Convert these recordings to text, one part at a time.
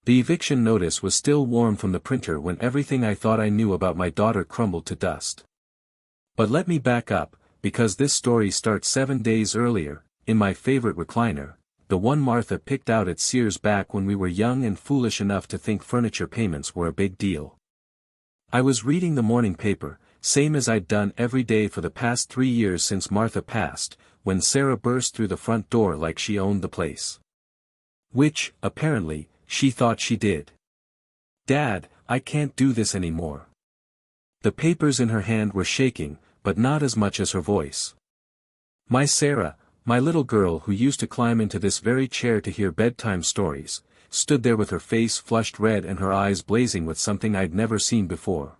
The eviction notice was still warm from the printer when everything I thought I knew about my daughter crumbled to dust. But let me back up, because this story starts 7 days earlier, in my favorite recliner, the one Martha picked out at Sears back when we were young and foolish enough to think furniture payments were a big deal. I was reading the morning paper, same as I'd done every day for the past 3 years since Martha passed, when Sarah burst through the front door like she owned the place. Which, apparently, she thought she did. "Dad, I can't do this anymore." The papers in her hand were shaking, but not as much as her voice. My Sarah, my little girl who used to climb into this very chair to hear bedtime stories, stood there with her face flushed red and her eyes blazing with something I'd never seen before.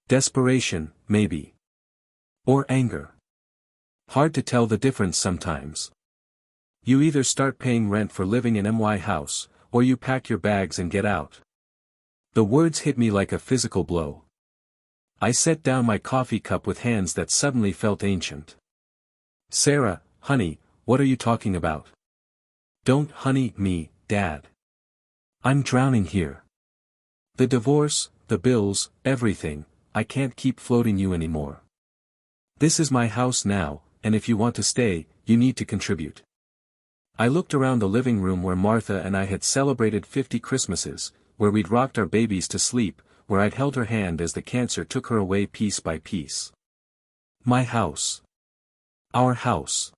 Desperation, maybe. Or anger. Hard to tell the difference sometimes. You either start paying rent for living in my house, or you pack your bags and get out. The words hit me like a physical blow. I set down my coffee cup with hands that suddenly felt ancient. "Sarah, honey, what are you talking about?" "Don't honey me, Dad. I'm drowning here. The divorce, the bills, everything, I can't keep floating you anymore. This is my house now, and if you want to stay, you need to contribute." I looked around the living room where Martha and I had celebrated 50 Christmases, where we'd rocked our babies to sleep, where I'd held her hand as the cancer took her away piece by piece. My house. Our house.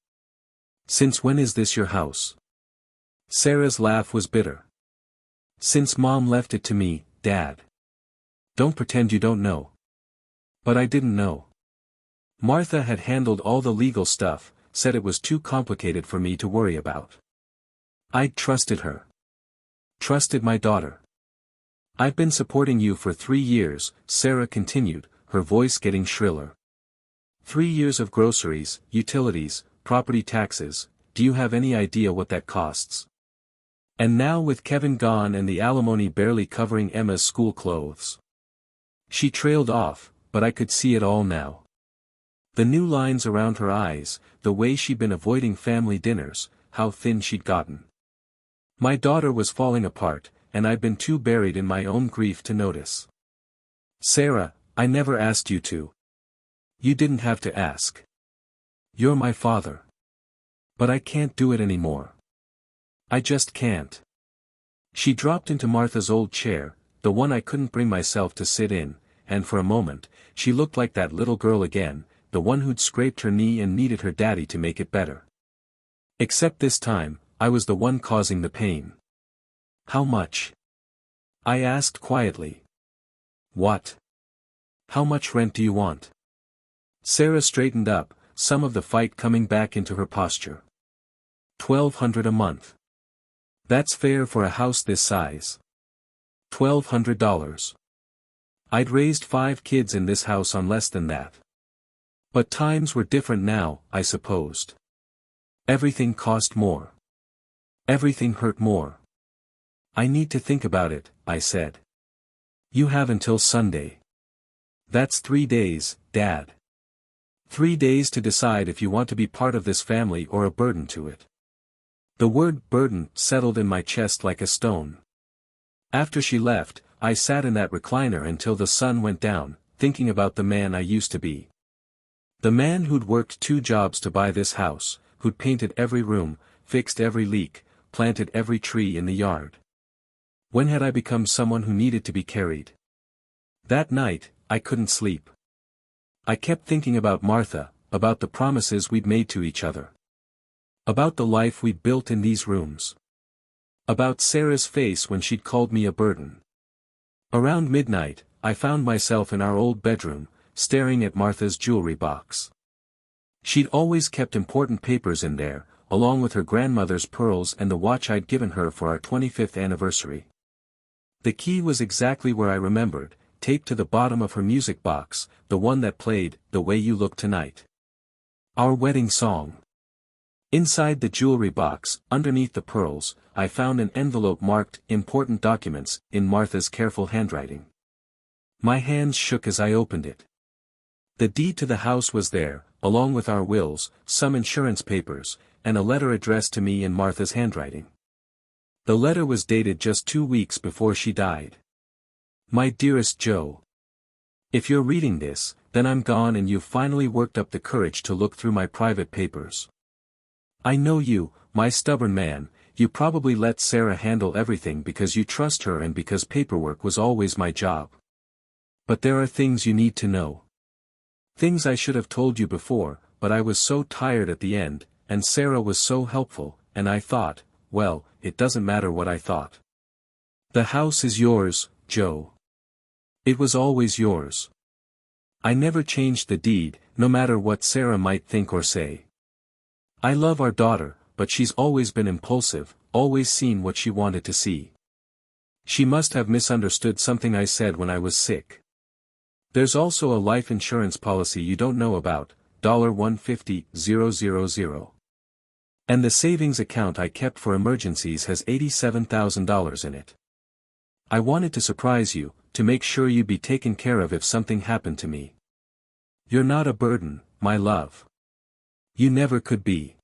"Since when is this your house?" Sarah's laugh was bitter. "Since Mom left it to me, Dad. Don't pretend you don't know." But I didn't know. Martha had handled all the legal stuff, said it was too complicated for me to worry about. I'd trusted her. Trusted my daughter. "I've been supporting you for 3 years, Sarah continued, her voice getting shriller. 3 years of groceries, utilities, property taxes, do you have any idea what that costs? And now with Kevin gone and the alimony barely covering Emma's school clothes." She trailed off, but I could see it all now. The new lines around her eyes, the way she'd been avoiding family dinners, how thin she'd gotten. My daughter was falling apart, and I'd been too buried in my own grief to notice. "Sarah, I never asked you to." "You didn't have to ask. You're my father. But I can't do it anymore. I just can't." She dropped into Martha's old chair, the one I couldn't bring myself to sit in, and for a moment, she looked like that little girl again, the one who'd scraped her knee and needed her daddy to make it better. Except this time, I was the one causing the pain. "How much?" I asked quietly. "What? How much rent do you want?" Sarah straightened up, some of the fight coming back into her posture. $1,200 a month. That's fair for a house this size. $1,200. I'd raised 5 kids in this house on less than that. But times were different now, I supposed. Everything cost more. Everything hurt more. "I need to think about it," I said. "You have until Sunday. That's 3 days, Dad. 3 days to decide if you want to be part of this family or a burden to it." The word burden settled in my chest like a stone. After she left, I sat in that recliner until the sun went down, thinking about the man I used to be. The man who'd worked 2 jobs to buy this house, who'd painted every room, fixed every leak, planted every tree in the yard. When had I become someone who needed to be carried? That night, I couldn't sleep. I kept thinking about Martha, about the promises we'd made to each other. About the life we'd built in these rooms. About Sarah's face when she'd called me a burden. Around midnight, I found myself in our old bedroom, staring at Martha's jewelry box. She'd always kept important papers in there, along with her grandmother's pearls and the watch I'd given her for our 25th anniversary. The key was exactly where I remembered, taped to the bottom of her music box, the one that played, "The Way You Look Tonight." Our wedding song. Inside the jewelry box, underneath the pearls, I found an envelope marked, "Important Documents," in Martha's careful handwriting. My hands shook as I opened it. The deed to the house was there, along with our wills, some insurance papers, and a letter addressed to me in Martha's handwriting. The letter was dated just 2 weeks before she died. My dearest Joe. If you're reading this, then I'm gone and you've finally worked up the courage to look through my private papers. I know you, my stubborn man, you probably let Sarah handle everything because you trust her and because paperwork was always my job. But there are things you need to know. Things I should have told you before, but I was so tired at the end, and Sarah was so helpful, and I thought, well, it doesn't matter what I thought. The house is yours, Joe. It was always yours. I never changed the deed, no matter what Sarah might think or say. I love our daughter, but she's always been impulsive, always seen what she wanted to see. She must have misunderstood something I said when I was sick. There's also a life insurance policy you don't know about, $150,000. And the savings account I kept for emergencies has $87,000 in it. I wanted to surprise you, to make sure you'd be taken care of if something happened to me. You're not a burden, my love. You never could be.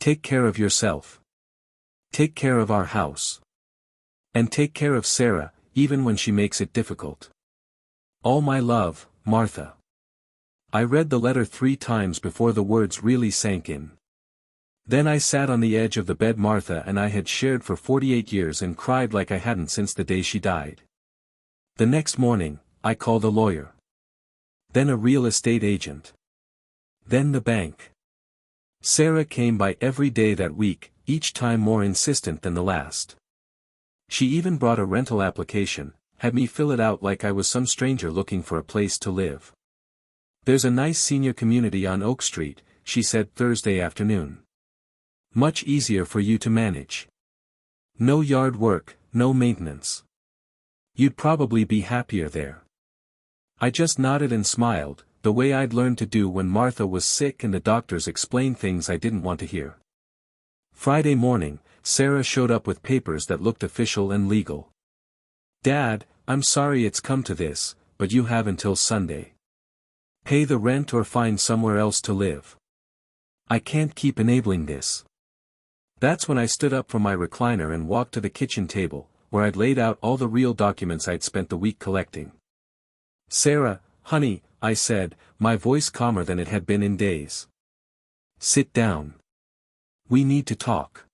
Take care of yourself. Take care of our house. And take care of Sarah, even when she makes it difficult. All my love, Martha. I read the letter 3 times before the words really sank in. Then I sat on the edge of the bed Martha and I had shared for 48 years and cried like I hadn't since the day she died. The next morning, I called a lawyer. Then a real estate agent. Then the bank. Sarah came by every day that week, each time more insistent than the last. She even brought a rental application, had me fill it out like I was some stranger looking for a place to live. There's a nice senior community on Oak Street, she said Thursday afternoon. Much easier for you to manage. No yard work, no maintenance. You'd probably be happier there. I just nodded and smiled, the way I'd learned to do when Martha was sick and the doctors explained things I didn't want to hear. Friday morning, Sarah showed up with papers that looked official and legal. Dad, I'm sorry it's come to this, but you have until Sunday. Pay the rent or find somewhere else to live. I can't keep enabling this. That's when I stood up from my recliner and walked to the kitchen table, where I'd laid out all the real documents I'd spent the week collecting. Sarah, honey, I said, my voice calmer than it had been in days. Sit down. We need to talk.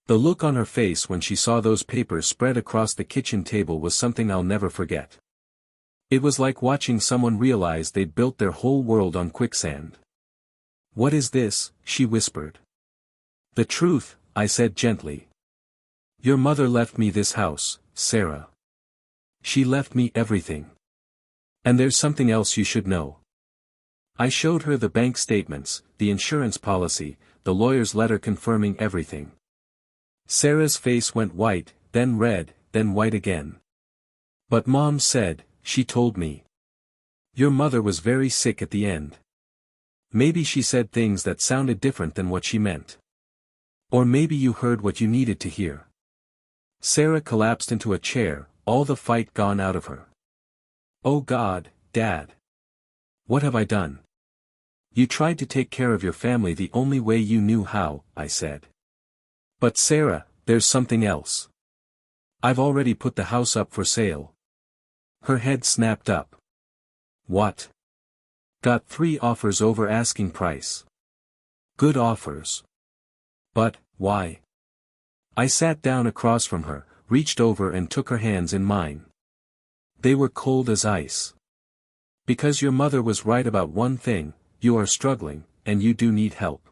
The look on her face when she saw those papers spread across the kitchen table was something I'll never forget. It was like watching someone realize they'd built their whole world on quicksand. What is this? She whispered. The truth, I said gently. Your mother left me this house, Sarah. She left me everything. And there's something else you should know. I showed her the bank statements, the insurance policy, the lawyer's letter confirming everything. Sarah's face went white, then red, then white again. But Mom said, she told me. Your mother was very sick at the end. Maybe she said things that sounded different than what she meant. Or maybe you heard what you needed to hear. Sarah collapsed into a chair, all the fight gone out of her. Oh God, Dad. What have I done? You tried to take care of your family the only way you knew how, I said. But Sarah, there's something else. I've already put the house up for sale. Her head snapped up. What? Got 3 offers over asking price. Good offers. But, why? I sat down across from her, reached over and took her hands in mine. They were cold as ice. Because your mother was right about one thing, you are struggling, and you do need help.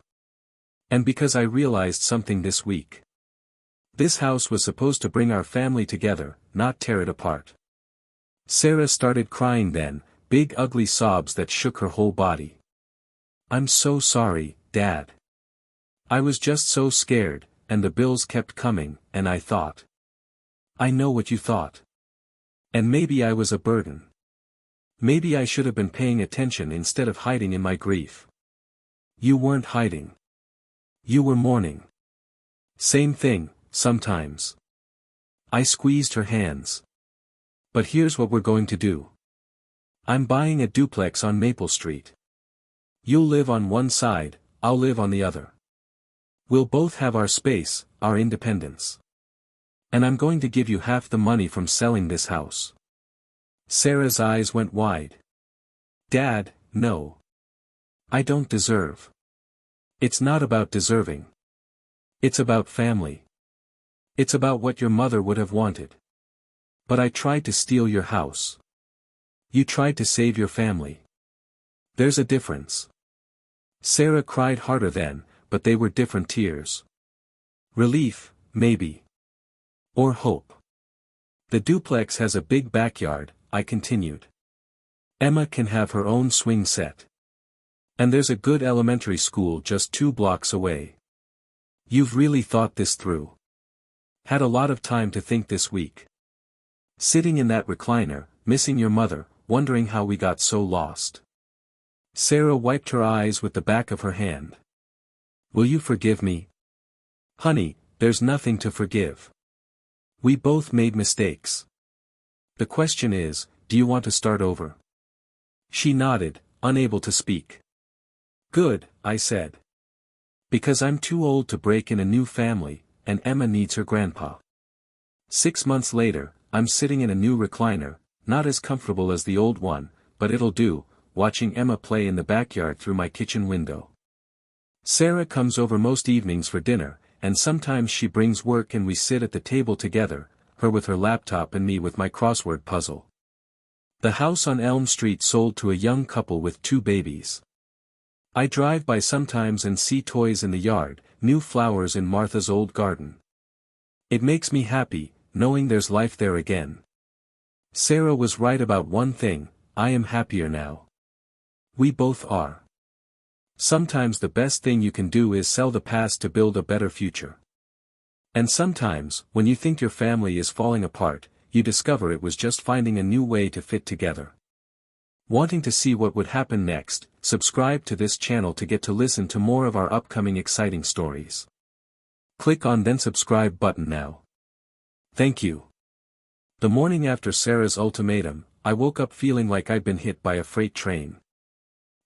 And because I realized something this week. This house was supposed to bring our family together, not tear it apart. Sarah started crying then, big ugly sobs that shook her whole body. I'm so sorry, Dad. I was just so scared, and the bills kept coming, and I thought. I know what you thought. And maybe I was a burden. Maybe I should have been paying attention instead of hiding in my grief. You weren't hiding. You were mourning. Same thing, sometimes. I squeezed her hands. But here's what we're going to do. I'm buying a duplex on Maple Street. You'll live on one side, I'll live on the other. We'll both have our space, our independence. And I'm going to give you half the money from selling this house. Sarah's eyes went wide. Dad, no. I don't deserve. It's not about deserving. It's about family. It's about what your mother would have wanted. But I tried to steal your house. You tried to save your family. There's a difference. Sarah cried harder then, but they were different tears. Relief, maybe. Or hope. The duplex has a big backyard, I continued. Emma can have her own swing set. And there's a good elementary school just 2 blocks away. You've really thought this through. Had a lot of time to think this week. Sitting in that recliner, missing your mother, wondering how we got so lost. Sarah wiped her eyes with the back of her hand. Will you forgive me? Honey, there's nothing to forgive. We both made mistakes. The question is, do you want to start over? She nodded, unable to speak. Good, I said. Because I'm too old to break in a new family, and Emma needs her grandpa. 6 months later, I'm sitting in a new recliner, not as comfortable as the old one, but it'll do, watching Emma play in the backyard through my kitchen window. Sarah comes over most evenings for dinner, and sometimes she brings work and we sit at the table together, her with her laptop and me with my crossword puzzle. The house on Elm Street sold to a young couple with 2 babies. I drive by sometimes and see toys in the yard, new flowers in Martha's old garden. It makes me happy, knowing there's life there again. Sarah was right about one thing, I am happier now. We both are. Sometimes the best thing you can do is sell the past to build a better future. And sometimes, when you think your family is falling apart, you discover it was just finding a new way to fit together. Wanting to see what would happen next, subscribe to this channel to get to listen to more of our upcoming exciting stories. Click on then subscribe button now. Thank you. The morning after Sarah's ultimatum, I woke up feeling like I'd been hit by a freight train.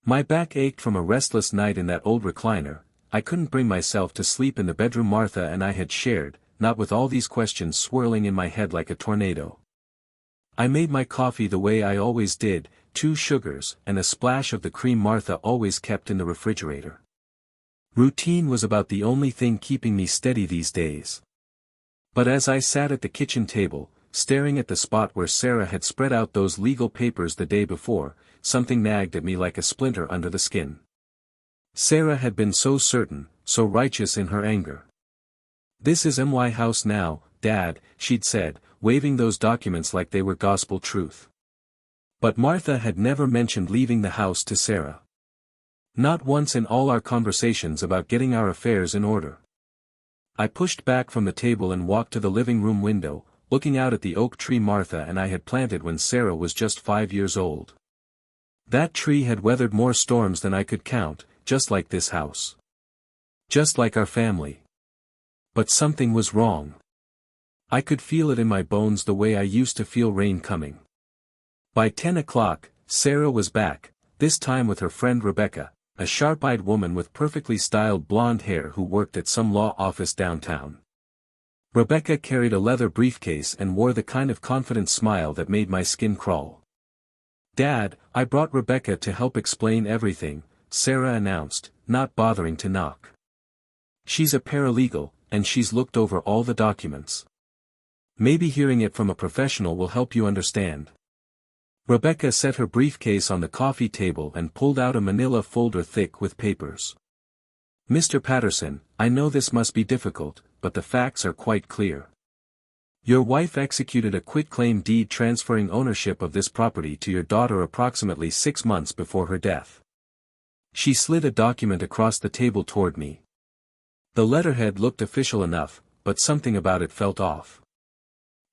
My back ached from a restless night in that old recliner. I couldn't bring myself to sleep in the bedroom Martha and I had shared, not with all these questions swirling in my head like a tornado. I made my coffee the way I always did, 2 sugars and a splash of the cream Martha always kept in the refrigerator. Routine was about the only thing keeping me steady these days. But as I sat at the kitchen table, staring at the spot where Sarah had spread out those legal papers the day before, something nagged at me like a splinter under the skin. Sarah had been so certain, so righteous in her anger. This is my house now, Dad, she'd said, waving those documents like they were gospel truth. But Martha had never mentioned leaving the house to Sarah. Not once in all our conversations about getting our affairs in order. I pushed back from the table and walked to the living room window, looking out at the oak tree Martha and I had planted when Sarah was just 5 years old. That tree had weathered more storms than I could count, just like this house. Just like our family. But something was wrong. I could feel it in my bones the way I used to feel rain coming. By 10 o'clock, Sarah was back, this time with her friend Rebecca, a sharp-eyed woman with perfectly styled blonde hair who worked at some law office downtown. Rebecca carried a leather briefcase and wore the kind of confident smile that made my skin crawl. Dad, I brought Rebecca to help explain everything, Sarah announced, not bothering to knock. She's a paralegal, and she's looked over all the documents. Maybe hearing it from a professional will help you understand. Rebecca set her briefcase on the coffee table and pulled out a manila folder thick with papers. Mr. Patterson, I know this must be difficult, but the facts are quite clear. Your wife executed a quitclaim deed transferring ownership of this property to your daughter approximately 6 months before her death. She slid a document across the table toward me. The letterhead looked official enough, but something about it felt off.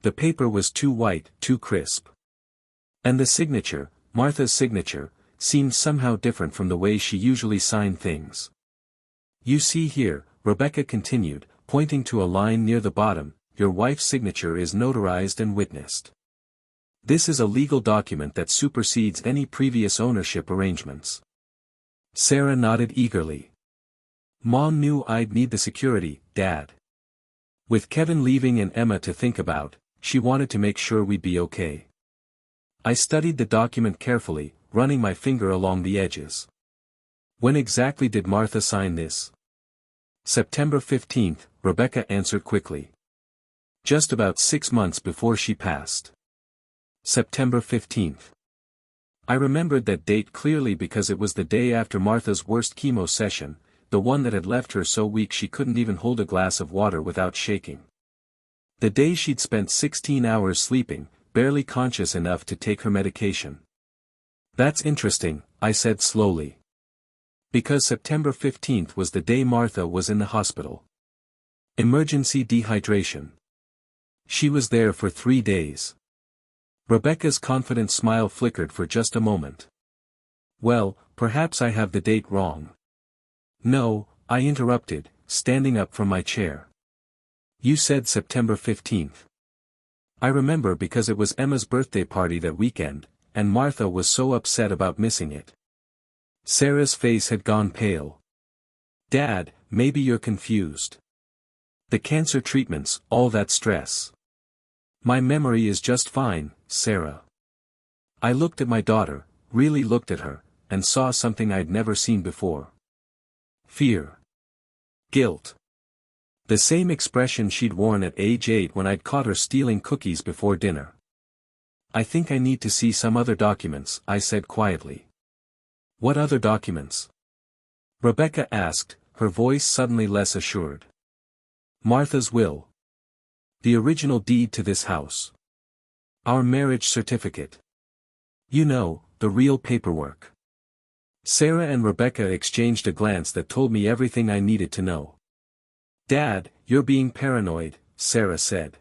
The paper was too white, too crisp. And the signature, Martha's signature, seemed somehow different from the way she usually signed things. You see here, Rebecca continued, pointing to a line near the bottom, your wife's signature is notarized and witnessed. This is a legal document that supersedes any previous ownership arrangements. Sarah nodded eagerly. Mom knew I'd need the security, Dad. With Kevin leaving and Emma to think about, she wanted to make sure we'd be okay. I studied the document carefully, running my finger along the edges. When exactly did Martha sign this? September 15th, Rebecca answered quickly. Just about 6 months before she passed. September 15th. I remembered that date clearly because it was the day after Martha's worst chemo session, the one that had left her so weak she couldn't even hold a glass of water without shaking. The day she'd spent 16 hours sleeping, barely conscious enough to take her medication. That's interesting, I said slowly. Because September 15th was the day Martha was in the hospital. Emergency dehydration. She was there for 3 days. Rebecca's confident smile flickered for just a moment. Well, perhaps I have the date wrong. No, I interrupted, standing up from my chair. You said September 15th. I remember because it was Emma's birthday party that weekend, and Martha was so upset about missing it. Sarah's face had gone pale. Dad, maybe you're confused. The cancer treatments, all that stress. My memory is just fine, Sarah. I looked at my daughter, really looked at her, and saw something I'd never seen before. Fear. Guilt. The same expression she'd worn at age 8 when I'd caught her stealing cookies before dinner. I think I need to see some other documents, I said quietly. What other documents? Rebecca asked, her voice suddenly less assured. Martha's will. The original deed to this house. Our marriage certificate. You know, the real paperwork. Sarah and Rebecca exchanged a glance that told me everything I needed to know. Dad, you're being paranoid, Sarah said.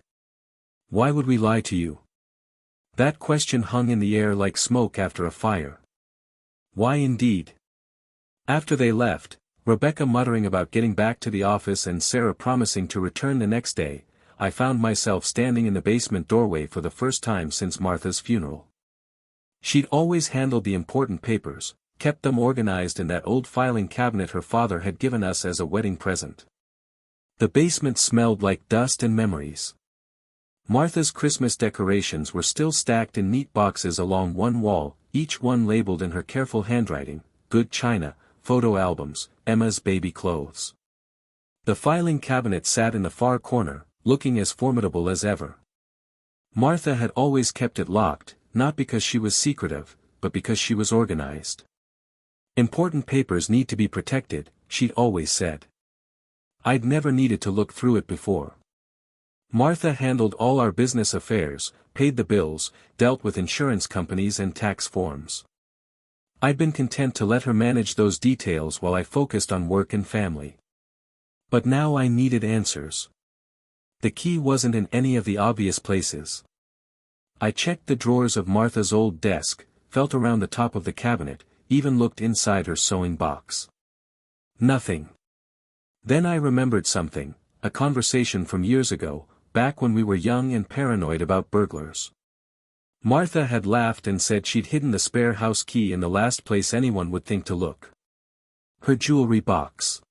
Why would we lie to you? That question hung in the air like smoke after a fire. Why indeed? After they left, Rebecca muttering about getting back to the office and Sarah promising to return the next day, I found myself standing in the basement doorway for the first time since Martha's funeral. She'd always handled the important papers, kept them organized in that old filing cabinet her father had given us as a wedding present. The basement smelled like dust and memories. Martha's Christmas decorations were still stacked in neat boxes along one wall, each one labeled in her careful handwriting, good china, photo albums, Emma's baby clothes. The filing cabinet sat in the far corner, looking as formidable as ever. Martha had always kept it locked, not because she was secretive, but because she was organized. Important papers need to be protected, she'd always said. I'd never needed to look through it before. Martha handled all our business affairs, paid the bills, dealt with insurance companies and tax forms. I'd been content to let her manage those details while I focused on work and family. But now I needed answers. The key wasn't in any of the obvious places. I checked the drawers of Martha's old desk, felt around the top of the cabinet, even looked inside her sewing box. Nothing. Then I remembered something, a conversation from years ago, back when we were young and paranoid about burglars. Martha had laughed and said she'd hidden the spare house key in the last place anyone would think to look. Her jewelry box.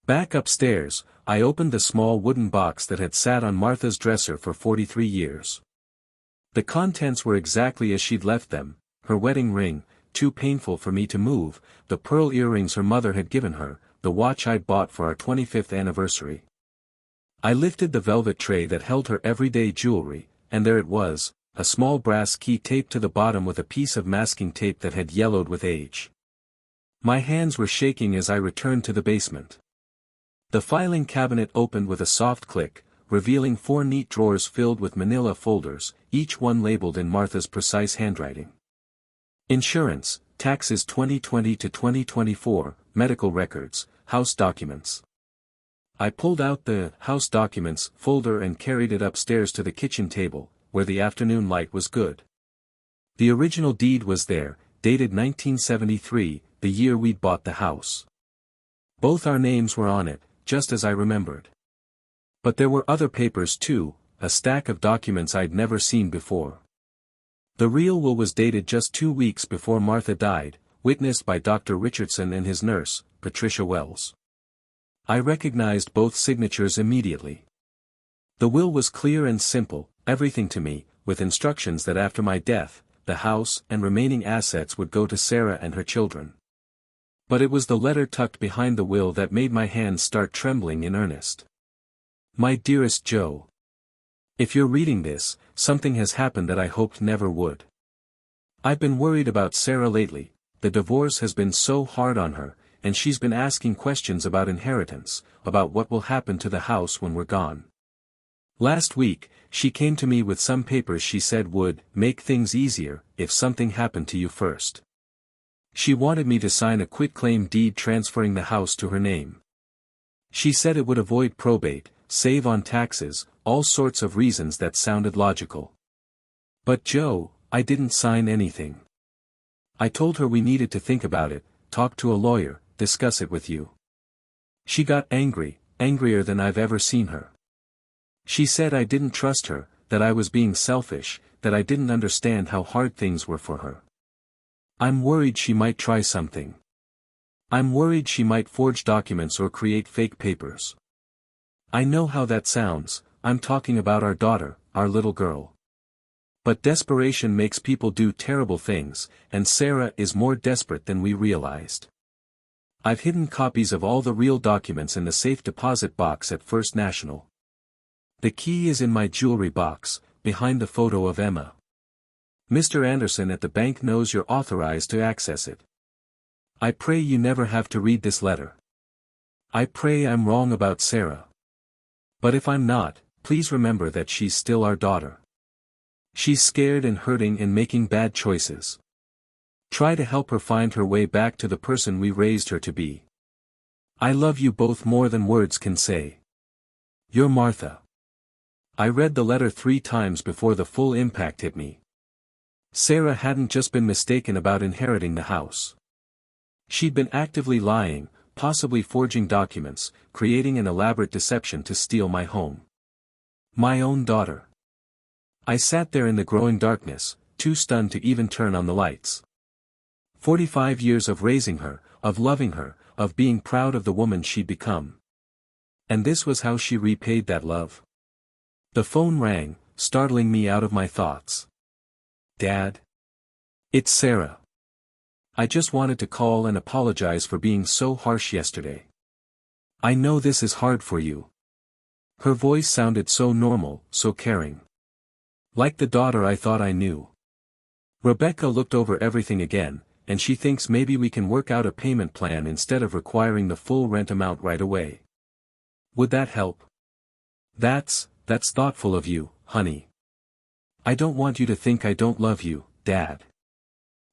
Back upstairs, I opened the small wooden box that had sat on Martha's dresser for 43 years. The contents were exactly as she'd left them, her wedding ring, too painful for me to move, the pearl earrings her mother had given her, the watch I'd bought for our 25th anniversary. I lifted the velvet tray that held her everyday jewelry, and there it was, a small brass key taped to the bottom with a piece of masking tape that had yellowed with age. My hands were shaking as I returned to the basement. The filing cabinet opened with a soft click, revealing 4 neat drawers filled with manila folders, each one labeled in Martha's precise handwriting. Insurance, taxes 2020 to 2024, medical records, house documents. I pulled out the house documents folder and carried it upstairs to the kitchen table, where the afternoon light was good. The original deed was there, dated 1973, the year we'd bought the house. Both our names were on it, just as I remembered. But there were other papers too, a stack of documents I'd never seen before. The real will was dated just 2 weeks before Martha died, witnessed by Dr. Richardson and his nurse, Patricia Wells. I recognized both signatures immediately. The will was clear and simple, everything to me, with instructions that after my death, the house and remaining assets would go to Sarah and her children. But it was the letter tucked behind the will that made my hands start trembling in earnest. My dearest Joe. If you're reading this, something has happened that I hoped never would. I've been worried about Sarah lately. The divorce has been so hard on her, and she's been asking questions about inheritance, about what will happen to the house when we're gone. Last week, she came to me with some papers she said would make things easier if something happened to you first. She wanted me to sign a quitclaim deed transferring the house to her name. She said it would avoid probate, save on taxes, all sorts of reasons that sounded logical. But Joe, I didn't sign anything. I told her we needed to think about it, talk to a lawyer, discuss it with you. She got angry, angrier than I've ever seen her. She said I didn't trust her, that I was being selfish, that I didn't understand how hard things were for her. I'm worried she might try something. I'm worried she might forge documents or create fake papers. I know how that sounds, I'm talking about our daughter, our little girl. But desperation makes people do terrible things, and Sarah is more desperate than we realized. I've hidden copies of all the real documents in the safe deposit box at First National. The key is in my jewelry box, behind the photo of Emma. Mr. Anderson at the bank knows you're authorized to access it. I pray you never have to read this letter. I pray I'm wrong about Sarah. But if I'm not, please remember that she's still our daughter. She's scared and hurting and making bad choices. Try to help her find her way back to the person we raised her to be. I love you both more than words can say. You're Martha. I read the letter 3 times before the full impact hit me. Sarah hadn't just been mistaken about inheriting the house. She'd been actively lying, possibly forging documents, creating an elaborate deception to steal my home. My own daughter. I sat there in the growing darkness, too stunned to even turn on the lights. 45 years of raising her, of loving her, of being proud of the woman she'd become. And this was how she repaid that love. The phone rang, startling me out of my thoughts. Dad? It's Sarah. I just wanted to call and apologize for being so harsh yesterday. I know this is hard for you. Her voice sounded so normal, so caring. Like the daughter I thought I knew. Rebecca looked over everything again, and she thinks maybe we can work out a payment plan instead of requiring the full rent amount right away. Would that help? That's thoughtful of you, honey. I don't want you to think I don't love you, Dad.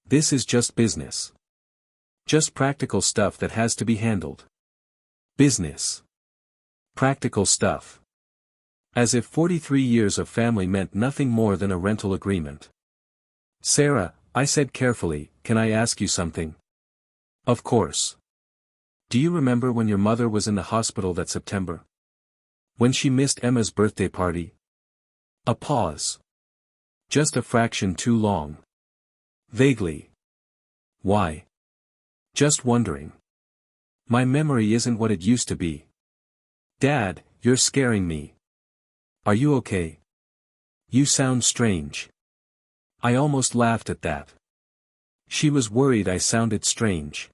This is just business. Just practical stuff that has to be handled. Business. Practical stuff. As if 43 years of family meant nothing more than a rental agreement. Sarah, I said carefully, can I ask you something? Of course. Do you remember when your mother was in the hospital that September? When she missed Emma's birthday party? A pause. Just a fraction too long. Vaguely. Why? Just wondering. My memory isn't what it used to be. Dad, you're scaring me. Are you okay? You sound strange. I almost laughed at that. She was worried I sounded strange.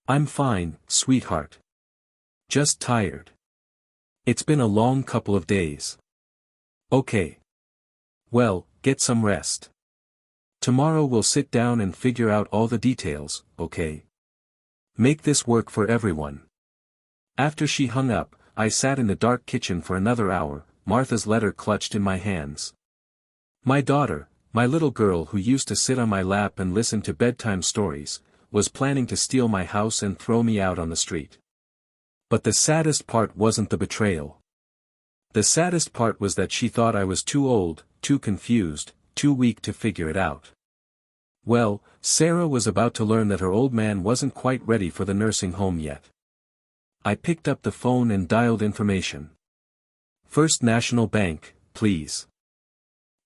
I'm fine, sweetheart. Just tired. It's been a long couple of days. Okay. Well, get some rest. Tomorrow we'll sit down and figure out all the details, okay? Make this work for everyone. After she hung up, I sat in the dark kitchen for another hour, Martha's letter clutched in my hands. My daughter, my little girl who used to sit on my lap and listen to bedtime stories, was planning to steal my house and throw me out on the street. But the saddest part wasn't the betrayal. The saddest part was that she thought I was too old, too confused, too weak to figure it out. Well, Sarah was about to learn that her old man wasn't quite ready for the nursing home yet. I picked up the phone and dialed information. First National Bank, please.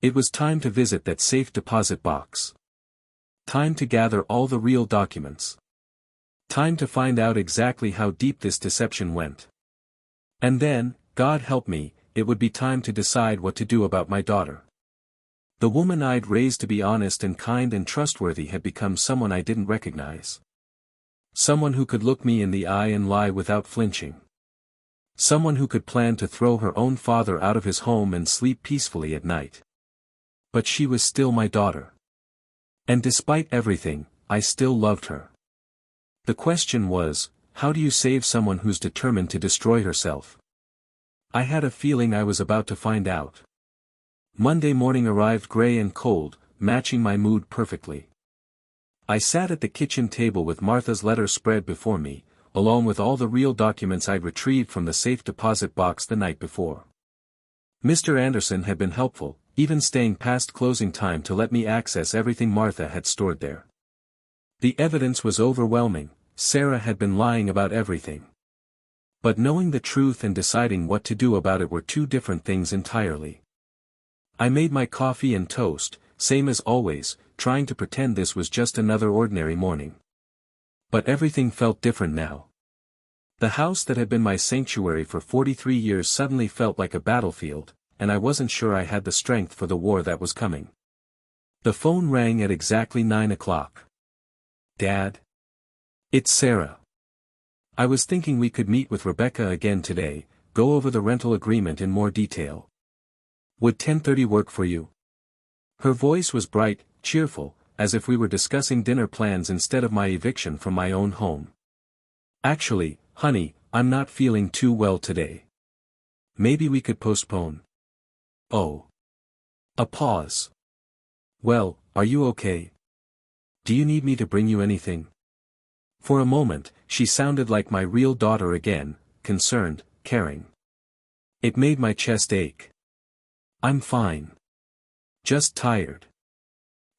It was time to visit that safe deposit box. Time to gather all the real documents. Time to find out exactly how deep this deception went. And then, God help me, it would be time to decide what to do about my daughter. The woman I'd raised to be honest and kind and trustworthy had become someone I didn't recognize. Someone who could look me in the eye and lie without flinching. Someone who could plan to throw her own father out of his home and sleep peacefully at night. But she was still my daughter. And despite everything, I still loved her. The question was, how do you save someone who's determined to destroy herself? I had a feeling I was about to find out. Monday morning arrived gray and cold, matching my mood perfectly. I sat at the kitchen table with Martha's letter spread before me, along with all the real documents I'd retrieved from the safe deposit box the night before. Mr. Anderson had been helpful, even staying past closing time to let me access everything Martha had stored there. The evidence was overwhelming. Sarah had been lying about everything. But knowing the truth and deciding what to do about it were two different things entirely. I made my coffee and toast, same as always, trying to pretend this was just another ordinary morning. But everything felt different now. The house that had been my sanctuary for 43 years suddenly felt like a battlefield, and I wasn't sure I had the strength for the war that was coming. The phone rang at exactly 9 o'clock. Dad? It's Sarah. I was thinking we could meet with Rebecca again today, go over the rental agreement in more detail. Would 10:30 work for you? Her voice was bright, cheerful, as if we were discussing dinner plans instead of my eviction from my own home. Actually, honey, I'm not feeling too well today. Maybe we could postpone. Oh. A pause. Well, are you okay? Do you need me to bring you anything? For a moment, she sounded like my real daughter again, concerned, caring. It made my chest ache. I'm fine. Just tired.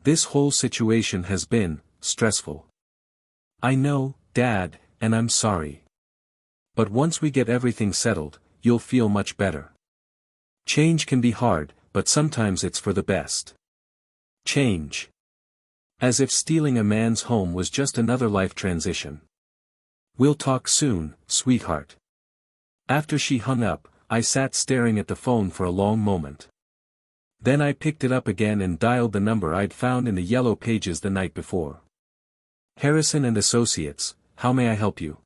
This whole situation has been stressful. I know, Dad, and I'm sorry. But once we get everything settled, you'll feel much better. Change can be hard, but sometimes it's for the best. Change. As if stealing a man's home was just another life transition. We'll talk soon, sweetheart. After she hung up, I sat staring at the phone for a long moment. Then I picked it up again and dialed the number I'd found in the yellow pages the night before. Harrison and Associates, how may I help you?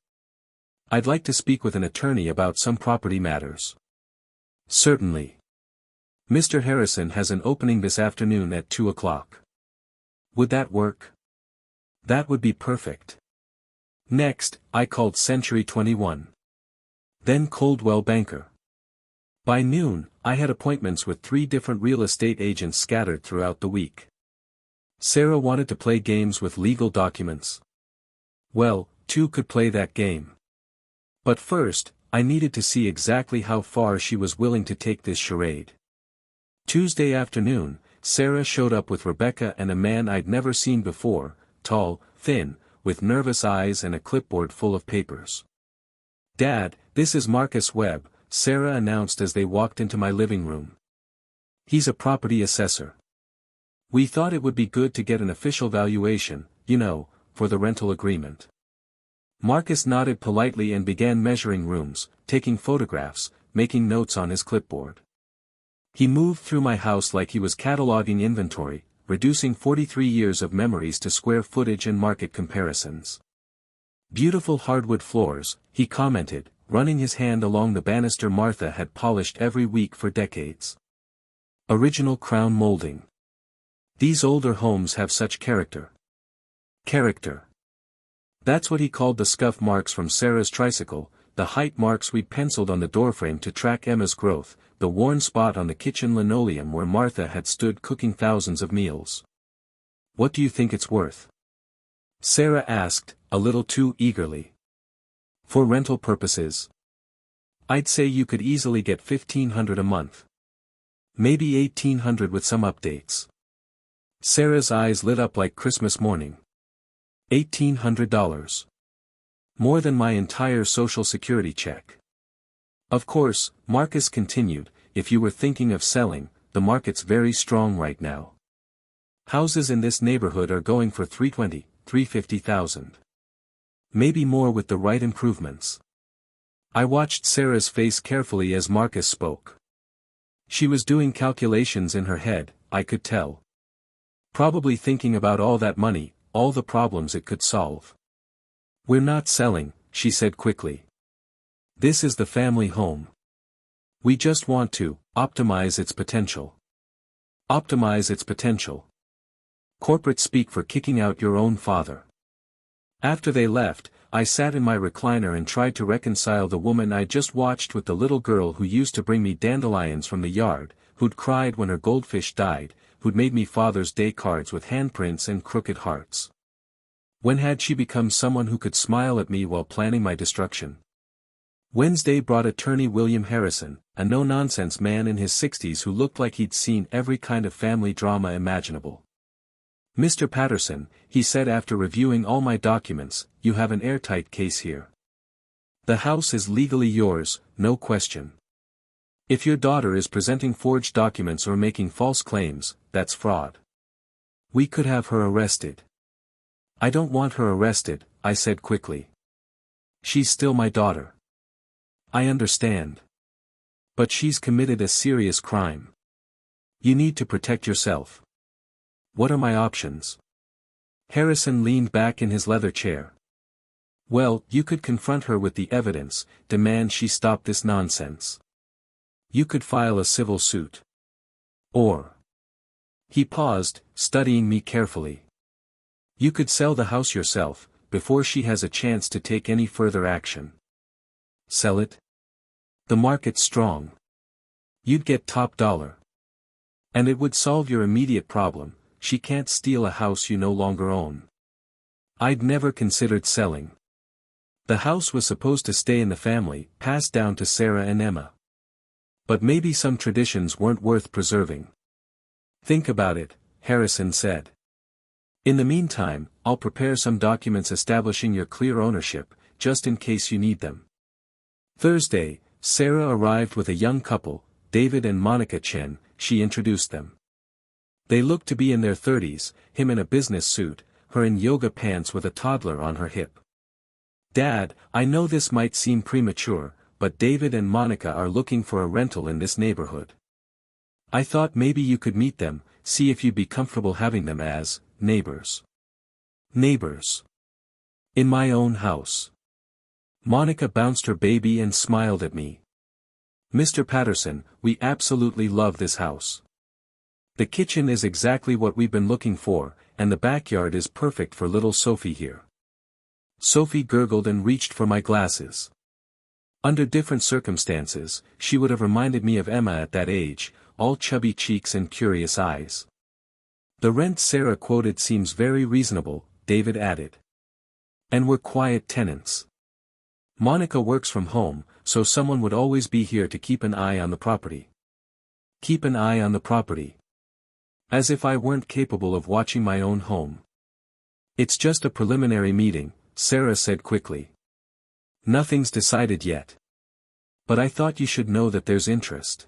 I'd like to speak with an attorney about some property matters. Certainly. Mr. Harrison has an opening this afternoon at 2 o'clock. Would that work? That would be perfect. Next, I called Century 21. Then Coldwell Banker. By noon, I had appointments with 3 different real estate agents scattered throughout the week. Sarah wanted to play games with legal documents. Well, 2 could play that game. But first, I needed to see exactly how far she was willing to take this charade. Tuesday afternoon, Sarah showed up with Rebecca and a man I'd never seen before, tall, thin, with nervous eyes and a clipboard full of papers. Dad, this is Marcus Webb, Sarah announced as they walked into my living room. He's a property assessor. We thought it would be good to get an official valuation, for the rental agreement. Marcus nodded politely and began measuring rooms, taking photographs, making notes on his clipboard. He moved through my house like he was cataloging inventory, reducing 43 years of memories to square footage and market comparisons. Beautiful hardwood floors, he commented, running his hand along the banister Martha had polished every week for decades. Original crown molding. These older homes have such character. Character. That's what he called the scuff marks from Sarah's tricycle, the height marks we penciled on the doorframe to track Emma's growth, the worn spot on the kitchen linoleum where Martha had stood cooking thousands of meals. What do you think it's worth? Sarah asked, a little too eagerly. For rental purposes. I'd say you could easily get $1,500 a month. Maybe $1,800 with some updates. Sarah's eyes lit up like Christmas morning. $1,800. More than my entire Social Security check. Of course, Marcus continued, if you were thinking of selling, the market's very strong right now. Houses in this neighborhood are going for $320,000, $350,000. Maybe more with the right improvements. I watched Sarah's face carefully as Marcus spoke. She was doing calculations in her head, I could tell. Probably thinking about all that money, all the problems it could solve. "We're not selling," she said quickly. "This is the family home. We just want to optimize its potential." Optimize its potential. Corporate speak for kicking out your own father. After they left, I sat in my recliner and tried to reconcile the woman I just watched with the little girl who used to bring me dandelions from the yard, who'd cried when her goldfish died, who'd made me Father's Day cards with handprints and crooked hearts. When had she become someone who could smile at me while planning my destruction? Wednesday brought attorney William Harrison, a no-nonsense man in his 60s who looked like he'd seen every kind of family drama imaginable. "Mr. Patterson," he said after reviewing all my documents, "you have an airtight case here. The house is legally yours, no question. If your daughter is presenting forged documents or making false claims, that's fraud. We could have her arrested." "I don't want her arrested," I said quickly. "She's still my daughter." "I understand. But she's committed a serious crime. You need to protect yourself. What are my options?" Harrison leaned back in his leather chair. "Well, you could confront her with the evidence, demand she stop this nonsense. You could file a civil suit. Or..." He paused, studying me carefully. "You could sell the house yourself, before she has a chance to take any further action." "Sell it? The market's strong. You'd get top dollar. And it would solve your immediate problem. She can't steal a house you no longer own." I'd never considered selling. The house was supposed to stay in the family, passed down to Sarah and Emma. But maybe some traditions weren't worth preserving. "Think about it," Harrison said. "In the meantime, I'll prepare some documents establishing your clear ownership, just in case you need them." Thursday, Sarah arrived with a young couple, David and Monica Chen. She introduced them. They looked to be in their 30s, him in a business suit, her in yoga pants with a toddler on her hip. "Dad, I know this might seem premature, but David and Monica are looking for a rental in this neighborhood. I thought maybe you could meet them, see if you'd be comfortable having them as neighbors." "Neighbors? In my own house?" Monica bounced her baby and smiled at me. "Mr. Patterson, we absolutely love this house. The kitchen is exactly what we've been looking for, and the backyard is perfect for little Sophie here." Sophie gurgled and reached for my glasses. Under different circumstances, she would have reminded me of Emma at that age, all chubby cheeks and curious eyes. "The rent Sarah quoted seems very reasonable," David added. "And we're quiet tenants. Monica works from home, so someone would always be here to keep an eye on the property." "Keep an eye on the property." As if I weren't capable of watching my own home. "It's just a preliminary meeting," Sarah said quickly. "Nothing's decided yet. But I thought you should know that there's interest.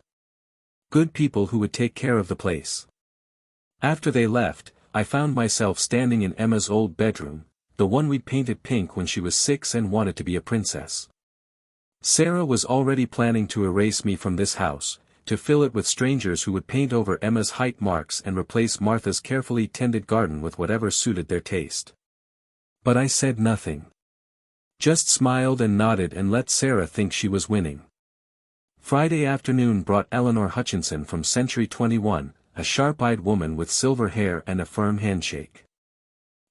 Good people who would take care of the place." After they left, I found myself standing in Emma's old bedroom, the one we'd painted pink when she was 6 and wanted to be a princess. Sarah was already planning to erase me from this house, to fill it with strangers who would paint over Emma's height marks and replace Martha's carefully tended garden with whatever suited their taste. But I said nothing. Just smiled and nodded and let Sarah think she was winning. Friday afternoon brought Eleanor Hutchinson from Century 21, a sharp-eyed woman with silver hair and a firm handshake.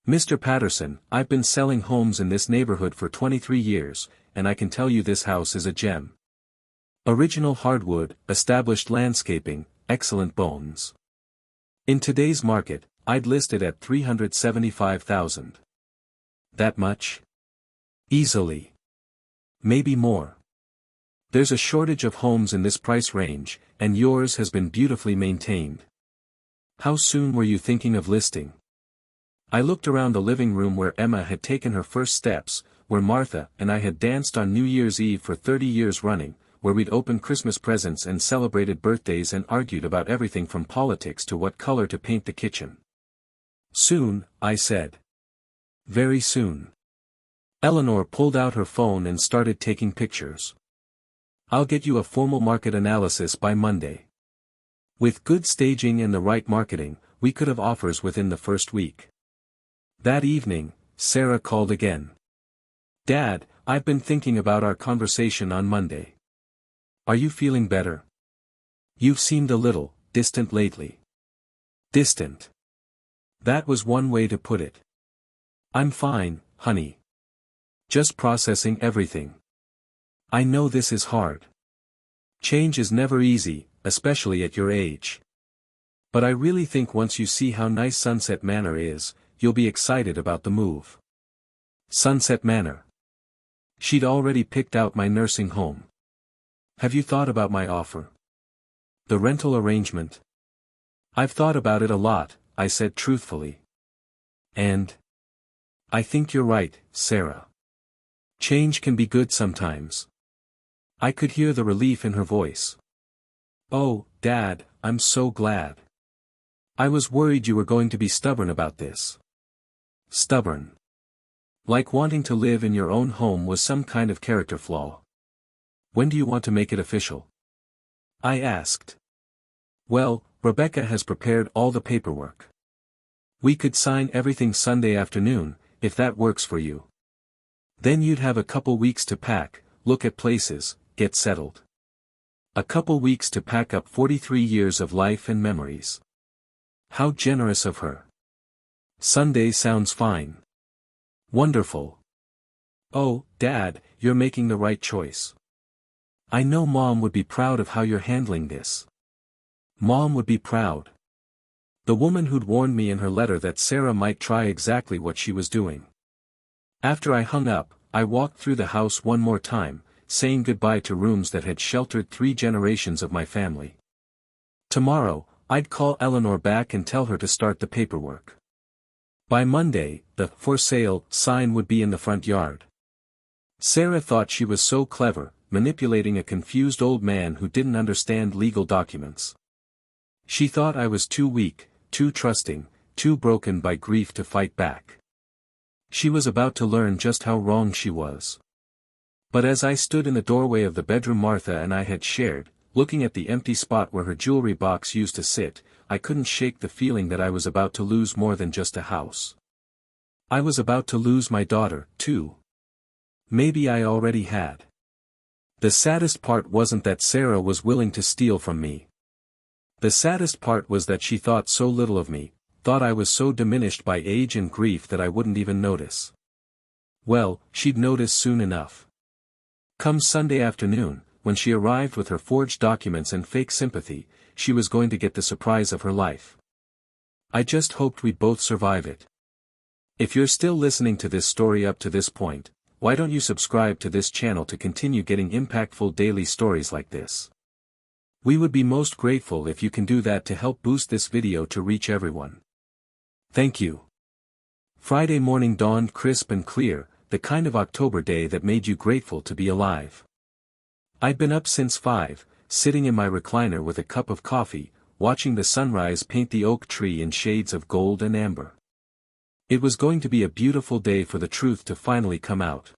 "Mr. Patterson, I've been selling homes in this neighborhood for 23 years, and I can tell you this house is a gem. Original hardwood, established landscaping, excellent bones. In today's market, I'd list it at $375,000. That much? Easily. Maybe more. There's a shortage of homes in this price range, and yours has been beautifully maintained. How soon were you thinking of listing?" I looked around the living room where Emma had taken her first steps, where Martha and I had danced on New Year's Eve for 30 years running, where we'd opened Christmas presents and celebrated birthdays and argued about everything from politics to what color to paint the kitchen. "Soon," I said. "Very soon." Eleanor pulled out her phone and started taking pictures. "I'll get you a formal market analysis by Monday. With good staging and the right marketing, we could have offers within the first week. That evening, Sarah called again. "Dad, I've been thinking about our conversation on Monday. Are you feeling better? You've seemed a little distant lately." Distant. That was one way to put it. "I'm fine, honey. Just processing everything. I know this is hard. Change is never easy, especially at your age. But I really think once you see how nice Sunset Manor is, you'll be excited about the move." Sunset Manor. She'd already picked out my nursing home. "Have you thought about my offer? The rental arrangement?" "I've thought about it a lot," I said truthfully. "And? I think you're right, Sarah. Change can be good sometimes." I could hear the relief in her voice. "Oh, Dad, I'm so glad. I was worried you were going to be stubborn about this." Stubborn. Like wanting to live in your own home was some kind of character flaw. "When do you want to make it official?" I asked. "Well, Rebecca has prepared all the paperwork. We could sign everything Sunday afternoon, if that works for you. Then you'd have a couple weeks to pack, look at places, get settled. A couple weeks to pack up 43 years of life and memories." How generous of her. Sunday sounds fine. Wonderful. "Oh, Dad, you're making the right choice. I know Mom would be proud of how you're handling this." Mom would be proud. The woman who'd warned me in her letter that Sarah might try exactly what she was doing. After I hung up, I walked through the house one more time, saying goodbye to rooms that had sheltered 3 generations of my family. Tomorrow, I'd call Eleanor back and tell her to start the paperwork. By Monday, the "for sale" sign would be in the front yard. Sarah thought she was so clever, manipulating a confused old man who didn't understand legal documents. She thought I was too weak, too trusting, too broken by grief to fight back. She was about to learn just how wrong she was. But as I stood in the doorway of the bedroom Martha and I had shared, looking at the empty spot where her jewelry box used to sit, I couldn't shake the feeling that I was about to lose more than just a house. I was about to lose my daughter, too. Maybe I already had. The saddest part wasn't that Sarah was willing to steal from me. The saddest part was that she thought so little of me, thought I was so diminished by age and grief that I wouldn't even notice. Well, she'd notice soon enough. Come Sunday afternoon, when she arrived with her forged documents and fake sympathy, she was going to get the surprise of her life. I just hoped we'd both survive it. If you're still listening to this story up to this point, why don't you subscribe to this channel to continue getting impactful daily stories like this? We would be most grateful if you can do that to help boost this video to reach everyone. Thank you. Friday morning dawned crisp and clear, the kind of October day that made you grateful to be alive. I'd been up since 5, sitting in my recliner with a cup of coffee, watching the sunrise paint the oak tree in shades of gold and amber. It was going to be a beautiful day for the truth to finally come out.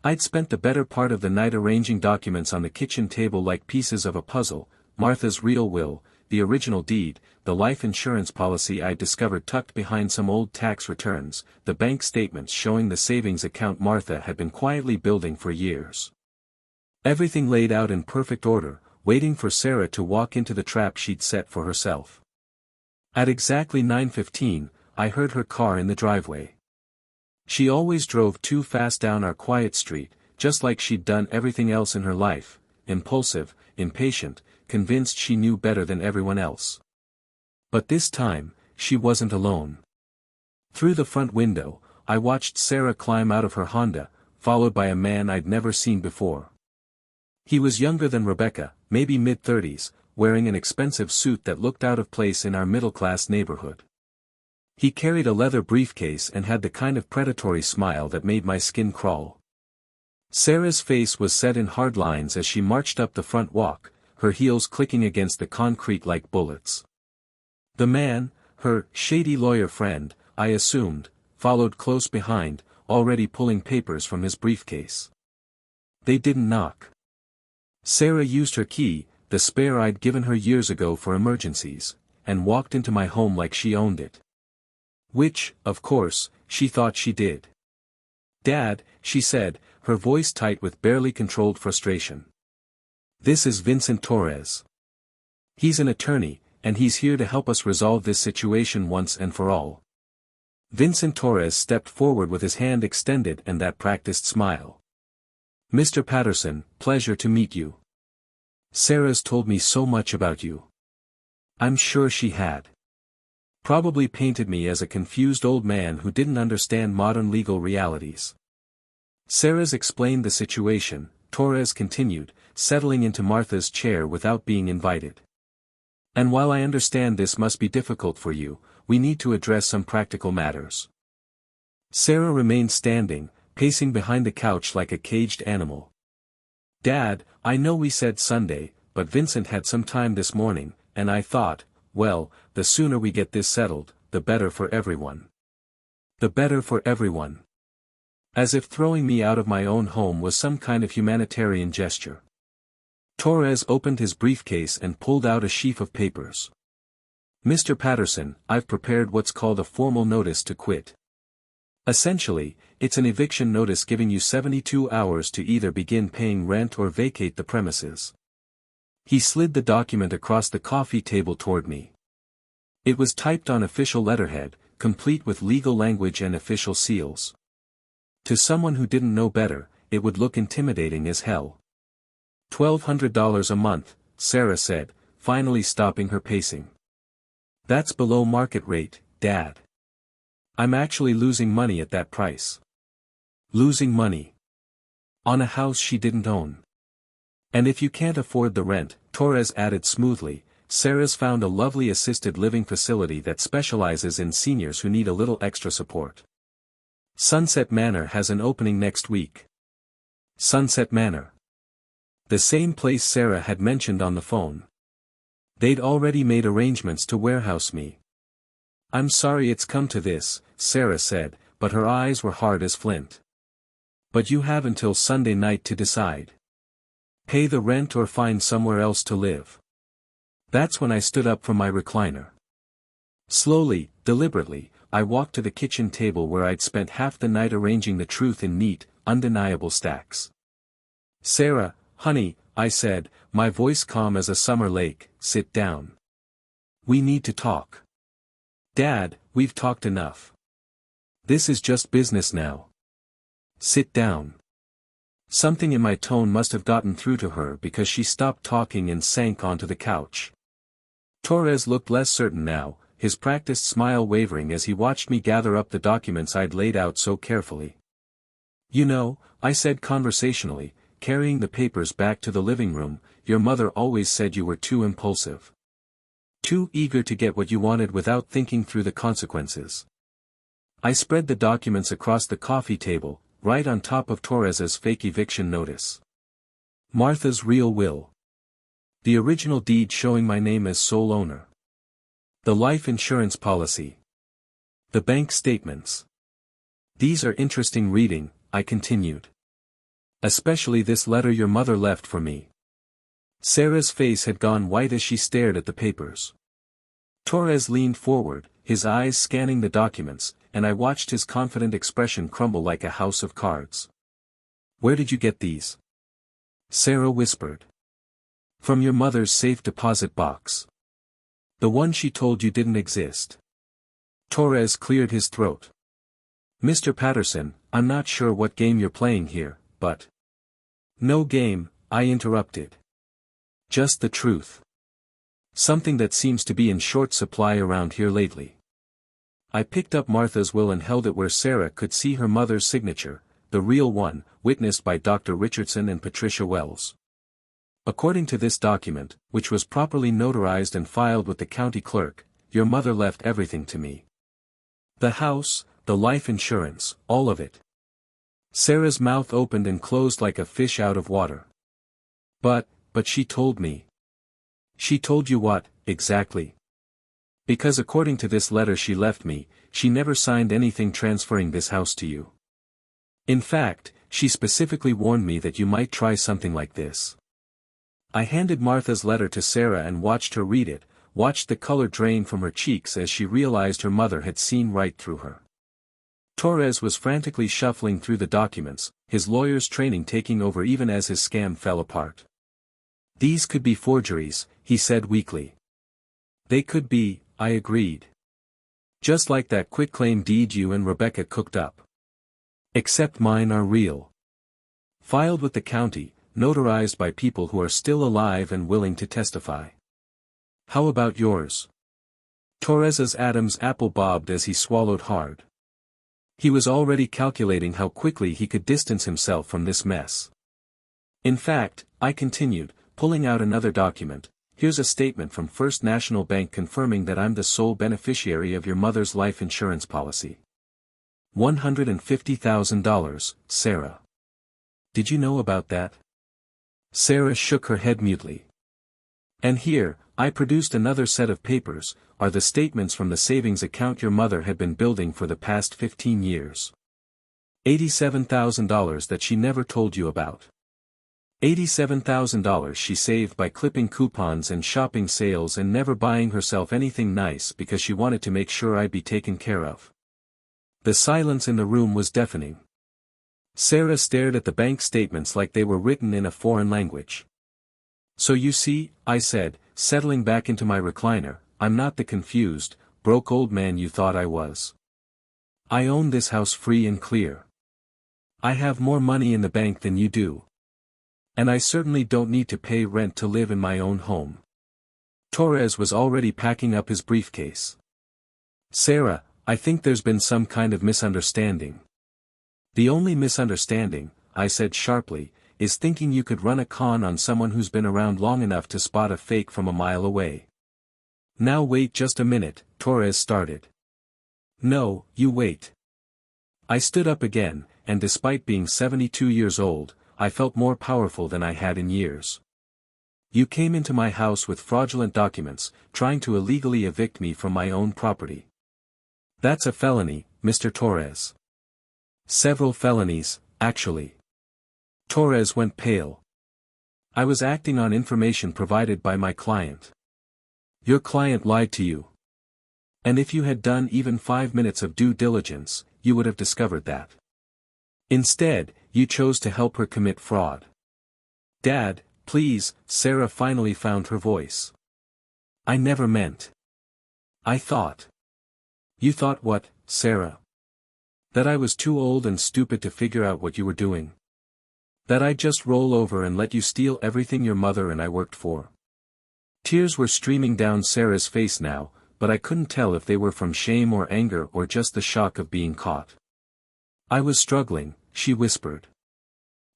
I'd spent the better part of the night arranging documents on the kitchen table like pieces of a puzzle: Martha's real will, the original deed, the life insurance policy I'd discovered tucked behind some old tax returns, the bank statements showing the savings account Martha had been quietly building for years. Everything laid out in perfect order, waiting for Sarah to walk into the trap she'd set for herself. At exactly 9:15, I heard her car in the driveway. She always drove too fast down our quiet street, just like she'd done everything else in her life: impulsive, impatient, convinced she knew better than everyone else. But this time, she wasn't alone. Through the front window, I watched Sarah climb out of her Honda, followed by a man I'd never seen before. He was younger than Rebecca, maybe mid-30s, wearing an expensive suit that looked out of place in our middle-class neighborhood. He carried a leather briefcase and had the kind of predatory smile that made my skin crawl. Sarah's face was set in hard lines as she marched up the front walk, her heels clicking against the concrete like bullets. The man, her shady lawyer friend, I assumed, followed close behind, already pulling papers from his briefcase. They didn't knock. Sarah used her key, the spare I'd given her years ago for emergencies, and walked into my home like she owned it. Which, of course, she thought she did. "Dad," she said, her voice tight with barely controlled frustration. "This is Vincent Torres. He's an attorney, and he's here to help us resolve this situation once and for all." Vincent Torres stepped forward with his hand extended and that practiced smile. "Mr. Patterson, pleasure to meet you. Sarah's told me so much about you." I'm sure she had. Probably painted me as a confused old man who didn't understand modern legal realities. Sarah's explained the situation, Torres continued, settling into Martha's chair without being invited. "And while I understand this must be difficult for you, we need to address some practical matters." Sarah remained standing, pacing behind the couch like a caged animal. "Dad, I know we said Sunday, but Vincent had some time this morning, and I thought, well, the sooner we get this settled, the better for everyone." The better for everyone. As if throwing me out of my own home was some kind of humanitarian gesture. Torres opened his briefcase and pulled out a sheaf of papers. "Mr. Patterson, I've prepared what's called a formal notice to quit. Essentially, it's an eviction notice giving you 72 hours to either begin paying rent or vacate the premises." He slid the document across the coffee table toward me. It was typed on official letterhead, complete with legal language and official seals. To someone who didn't know better, it would look intimidating as hell. $1,200 a month, Sarah said, finally stopping her pacing. "That's below market rate, Dad. I'm actually losing money at that price." Losing money. On a house she didn't own. "And if you can't afford the rent," Torres added smoothly, "Sarah's found a lovely assisted living facility that specializes in seniors who need a little extra support. Sunset Manor has an opening next week." Sunset Manor. The same place Sarah had mentioned on the phone. They'd already made arrangements to warehouse me. "I'm sorry it's come to this," Sarah said, but her eyes were hard as flint. "But you have until Sunday night to decide. Pay the rent or find somewhere else to live." That's when I stood up from my recliner. Slowly, deliberately, I walked to the kitchen table where I'd spent half the night arranging the truth in neat, undeniable stacks. "Sarah, honey," I said, my voice calm as a summer lake, "sit down. We need to talk." "Dad, we've talked enough. This is just business now. Sit down." Something in my tone must have gotten through to her because she stopped talking and sank onto the couch. Torres looked less certain now, his practiced smile wavering as he watched me gather up the documents I'd laid out so carefully. "You know," I said conversationally, carrying the papers back to the living room, "your mother always said you were too impulsive. Too eager to get what you wanted without thinking through the consequences." I spread the documents across the coffee table, right on top of Torres's fake eviction notice. Martha's real will. The original deed showing my name as sole owner. The life insurance policy. The bank statements. "These are interesting reading," I continued. "Especially this letter your mother left for me." Sarah's face had gone white as she stared at the papers. Torres leaned forward, his eyes scanning the documents, and I watched his confident expression crumble like a house of cards. "Where did you get these?" Sarah whispered. "From your mother's safe deposit box. The one she told you didn't exist." Torres cleared his throat. "Mr. Patterson, I'm not sure what game you're playing here, but—" "No game," I interrupted. "Just the truth. Something that seems to be in short supply around here lately." I picked up Martha's will and held it where Sarah could see her mother's signature, the real one, witnessed by Dr. Richardson and Patricia Wells. According to this document, which was properly notarized and filed with the county clerk, your mother left everything to me. The house, the life insurance, all of it. Sarah's mouth opened and closed like a fish out of water. But she told me." "She told you what, exactly?" "Because according to this letter she left me, she never signed anything transferring this house to you. In fact, she specifically warned me that you might try something like this." I handed Martha's letter to Sarah and watched her read it, watched the color drain from her cheeks as she realized her mother had seen right through her. Torres was frantically shuffling through the documents, his lawyer's training taking over even as his scam fell apart. These could be forgeries, he said weakly. They could be, I agreed. Just like that quitclaim deed you and Rebecca cooked up. Except mine are real. Filed with the county, notarized by people who are still alive and willing to testify. How about yours? Torres's Adam's apple bobbed as he swallowed hard. He was already calculating how quickly he could distance himself from this mess. In fact, I continued, pulling out another document, here's a statement from First National Bank confirming that I'm the sole beneficiary of your mother's life insurance policy. $150,000, Sarah. Did you know about that? Sarah shook her head mutely. And here, I produced another set of papers, are the statements from the savings account your mother had been building for the past 15 years. $87,000 that she never told you about. $87,000 she saved by clipping coupons and shopping sales and never buying herself anything nice because she wanted to make sure I'd be taken care of. The silence in the room was deafening. Sarah stared at the bank statements like they were written in a foreign language. So you see, I said, settling back into my recliner, I'm not the confused, broke old man you thought I was. I own this house free and clear. I have more money in the bank than you do. And I certainly don't need to pay rent to live in my own home. Torres was already packing up his briefcase. Sarah, I think there's been some kind of misunderstanding. The only misunderstanding, I said sharply, is thinking you could run a con on someone who's been around long enough to spot a fake from a mile away. Now wait just a minute, Torres started. No, you wait. I stood up again, and despite being 72 years old, I felt more powerful than I had in years. You came into my house with fraudulent documents, trying to illegally evict me from my own property. That's a felony, Mr. Torres. Several felonies, actually. Torres went pale. I was acting on information provided by my client. Your client lied to you. And if you had done even 5 minutes of due diligence, you would have discovered that. Instead, you chose to help her commit fraud. Dad, please, Sarah finally found her voice. I never meant. I thought. You thought what, Sarah? That I was too old and stupid to figure out what you were doing. That I'd just roll over and let you steal everything your mother and I worked for. Tears were streaming down Sarah's face now, but I couldn't tell if they were from shame or anger or just the shock of being caught. I was struggling, she whispered.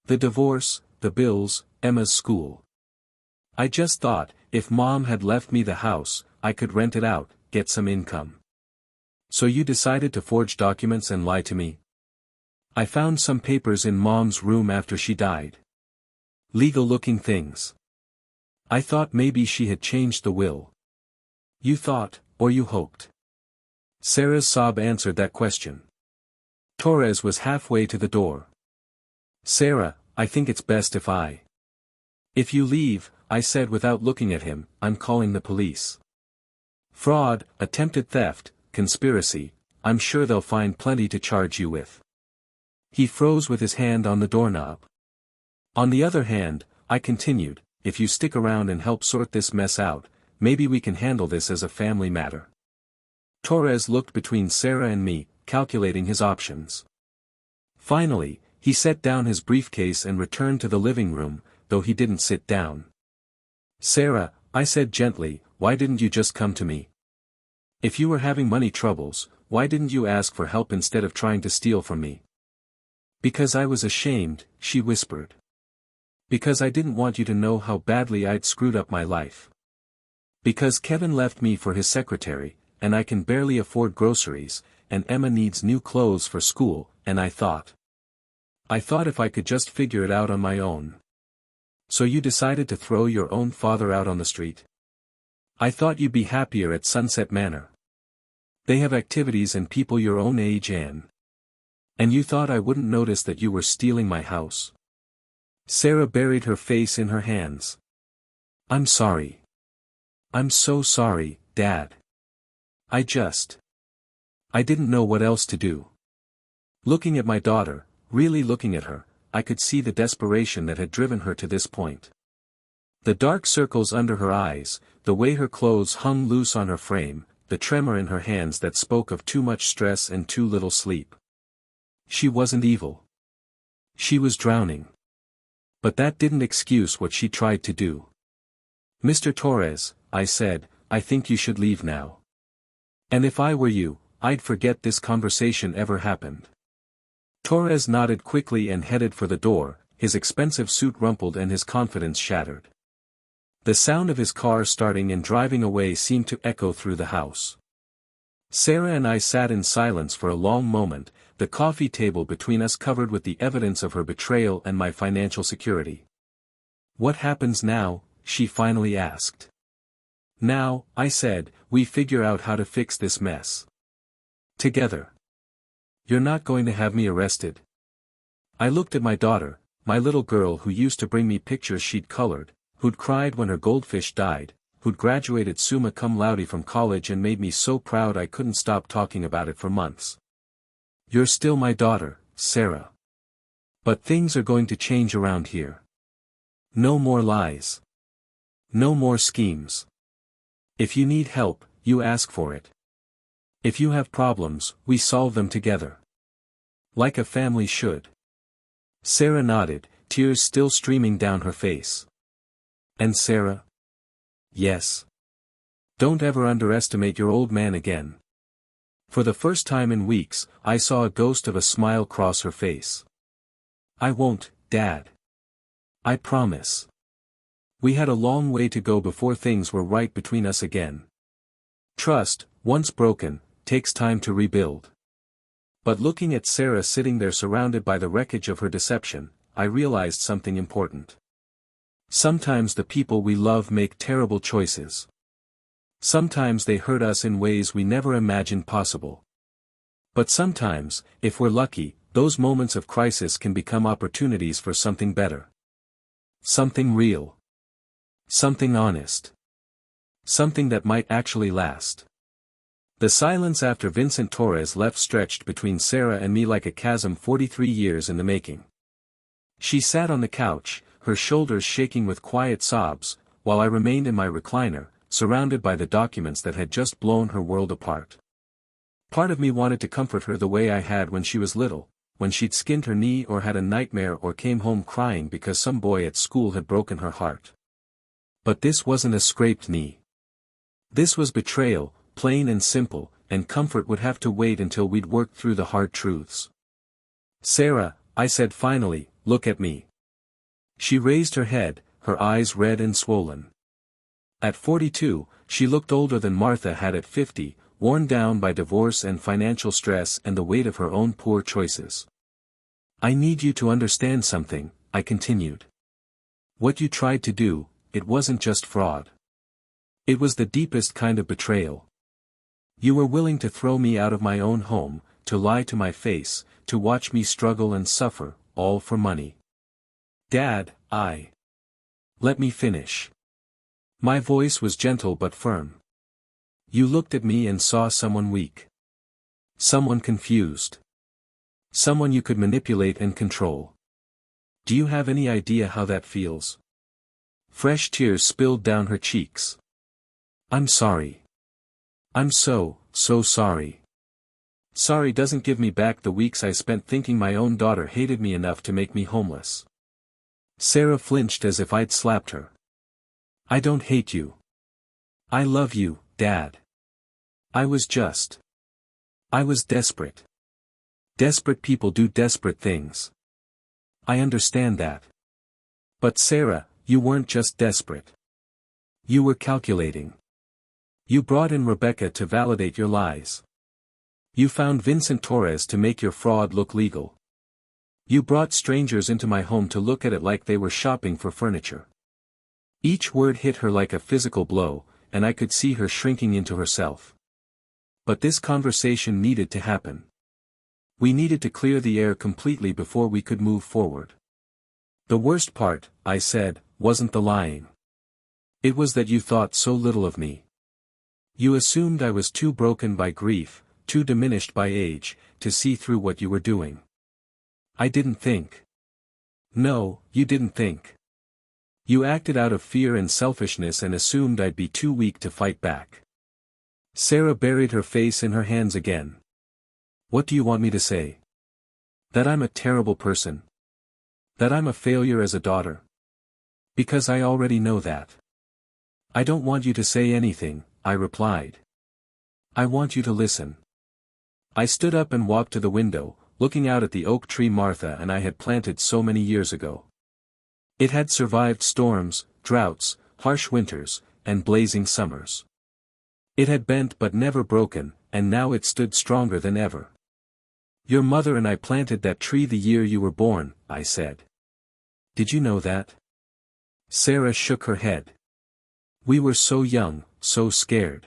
The divorce, the bills, Emma's school. I just thought, if Mom had left me the house, I could rent it out, get some income. So you decided to forge documents and lie to me? I found some papers in Mom's room after she died. Legal-looking things. I thought maybe she had changed the will. You thought, or you hoped? Sarah's sob answered that question. Torres was halfway to the door. Sarah, I think it's best if I. If you leave, I said without looking at him, I'm calling the police. Fraud, attempted theft, conspiracy, I'm sure they'll find plenty to charge you with. He froze with his hand on the doorknob. On the other hand, I continued, if you stick around and help sort this mess out, maybe we can handle this as a family matter. Torres looked between Sarah and me, calculating his options. Finally, he set down his briefcase and returned to the living room, though he didn't sit down. Sarah, I said gently, why didn't you just come to me? If you were having money troubles, why didn't you ask for help instead of trying to steal from me? Because I was ashamed, she whispered. Because I didn't want you to know how badly I'd screwed up my life. Because Kevin left me for his secretary, and I can barely afford groceries, and Emma needs new clothes for school, and I thought if I could just figure it out on my own. So you decided to throw your own father out on the street? I thought you'd be happier at Sunset Manor. They have activities and people your own age and you thought I wouldn't notice that you were stealing my house. Sarah buried her face in her hands. I'm sorry. I'm so sorry, Dad. I didn't know what else to do. Looking at my daughter, really looking at her, I could see the desperation that had driven her to this point. The dark circles under her eyes, the way her clothes hung loose on her frame, the tremor in her hands that spoke of too much stress and too little sleep. She wasn't evil. She was drowning. But that didn't excuse what she tried to do. Mr. Torres, I said, I think you should leave now. And if I were you, I'd forget this conversation ever happened. Torres nodded quickly and headed for the door, his expensive suit rumpled and his confidence shattered. The sound of his car starting and driving away seemed to echo through the house. Sarah and I sat in silence for a long moment, the coffee table between us covered with the evidence of her betrayal and my financial security. What happens now? She finally asked. Now, I said, we figure out how to fix this mess. Together. You're not going to have me arrested? I looked at my daughter, my little girl who used to bring me pictures she'd colored, who'd cried when her goldfish died, who'd graduated summa cum laude from college and made me so proud I couldn't stop talking about it for months. You're still my daughter, Sarah. But things are going to change around here. No more lies. No more schemes. If you need help, you ask for it. If you have problems, we solve them together. Like a family should. Sarah nodded, tears still streaming down her face. And Sarah? Yes. Don't ever underestimate your old man again. For the first time in weeks, I saw a ghost of a smile cross her face. I won't, Dad. I promise. We had a long way to go before things were right between us again. Trust, once broken, takes time to rebuild. But looking at Sarah sitting there surrounded by the wreckage of her deception, I realized something important. Sometimes the people we love make terrible choices. Sometimes they hurt us in ways we never imagined possible. But sometimes, if we're lucky, those moments of crisis can become opportunities for something better. Something real. Something honest. Something that might actually last. The silence after Vincent Torres left stretched between Sarah and me like a chasm 43 years in the making. She sat on the couch, her shoulders shaking with quiet sobs, while I remained in my recliner, surrounded by the documents that had just blown her world apart. Part of me wanted to comfort her the way I had when she was little, when she'd skinned her knee or had a nightmare or came home crying because some boy at school had broken her heart. But this wasn't a scraped knee. This was betrayal, plain and simple, and comfort would have to wait until we'd worked through the hard truths. Sarah, I said finally, look at me. She raised her head, her eyes red and swollen. At 42, she looked older than Martha had at 50, worn down by divorce and financial stress and the weight of her own poor choices. I need you to understand something, I continued. What you tried to do, it wasn't just fraud. It was the deepest kind of betrayal. You were willing to throw me out of my own home, to lie to my face, to watch me struggle and suffer, all for money. Dad, Let me finish. My voice was gentle but firm. You looked at me and saw someone weak. Someone confused. Someone you could manipulate and control. Do you have any idea how that feels? Fresh tears spilled down her cheeks. I'm sorry. I'm so sorry. Sorry doesn't give me back the weeks I spent thinking my own daughter hated me enough to make me homeless. Sarah flinched as if I'd slapped her. I don't hate you. I love you, Dad. I was desperate. Desperate people do desperate things. I understand that. But Sarah, you weren't just desperate. You were calculating. You brought in Rebecca to validate your lies. You found Vincent Torres to make your fraud look legal. You brought strangers into my home to look at it like they were shopping for furniture. Each word hit her like a physical blow, and I could see her shrinking into herself. But this conversation needed to happen. We needed to clear the air completely before we could move forward. The worst part, I said, wasn't the lying. It was that you thought so little of me. You assumed I was too broken by grief, too diminished by age, to see through what you were doing. I didn't think. No, you didn't think. You acted out of fear and selfishness and assumed I'd be too weak to fight back. Sarah buried her face in her hands again. What do you want me to say? That I'm a terrible person? That I'm a failure as a daughter? Because I already know that. I don't want you to say anything, I replied. I want you to listen. I stood up and walked to the window, looking out at the oak tree Martha and I had planted so many years ago. It had survived storms, droughts, harsh winters, and blazing summers. It had bent but never broken, and now it stood stronger than ever. Your mother and I planted that tree the year you were born, I said. Did you know that? Sarah shook her head. We were so young, so scared.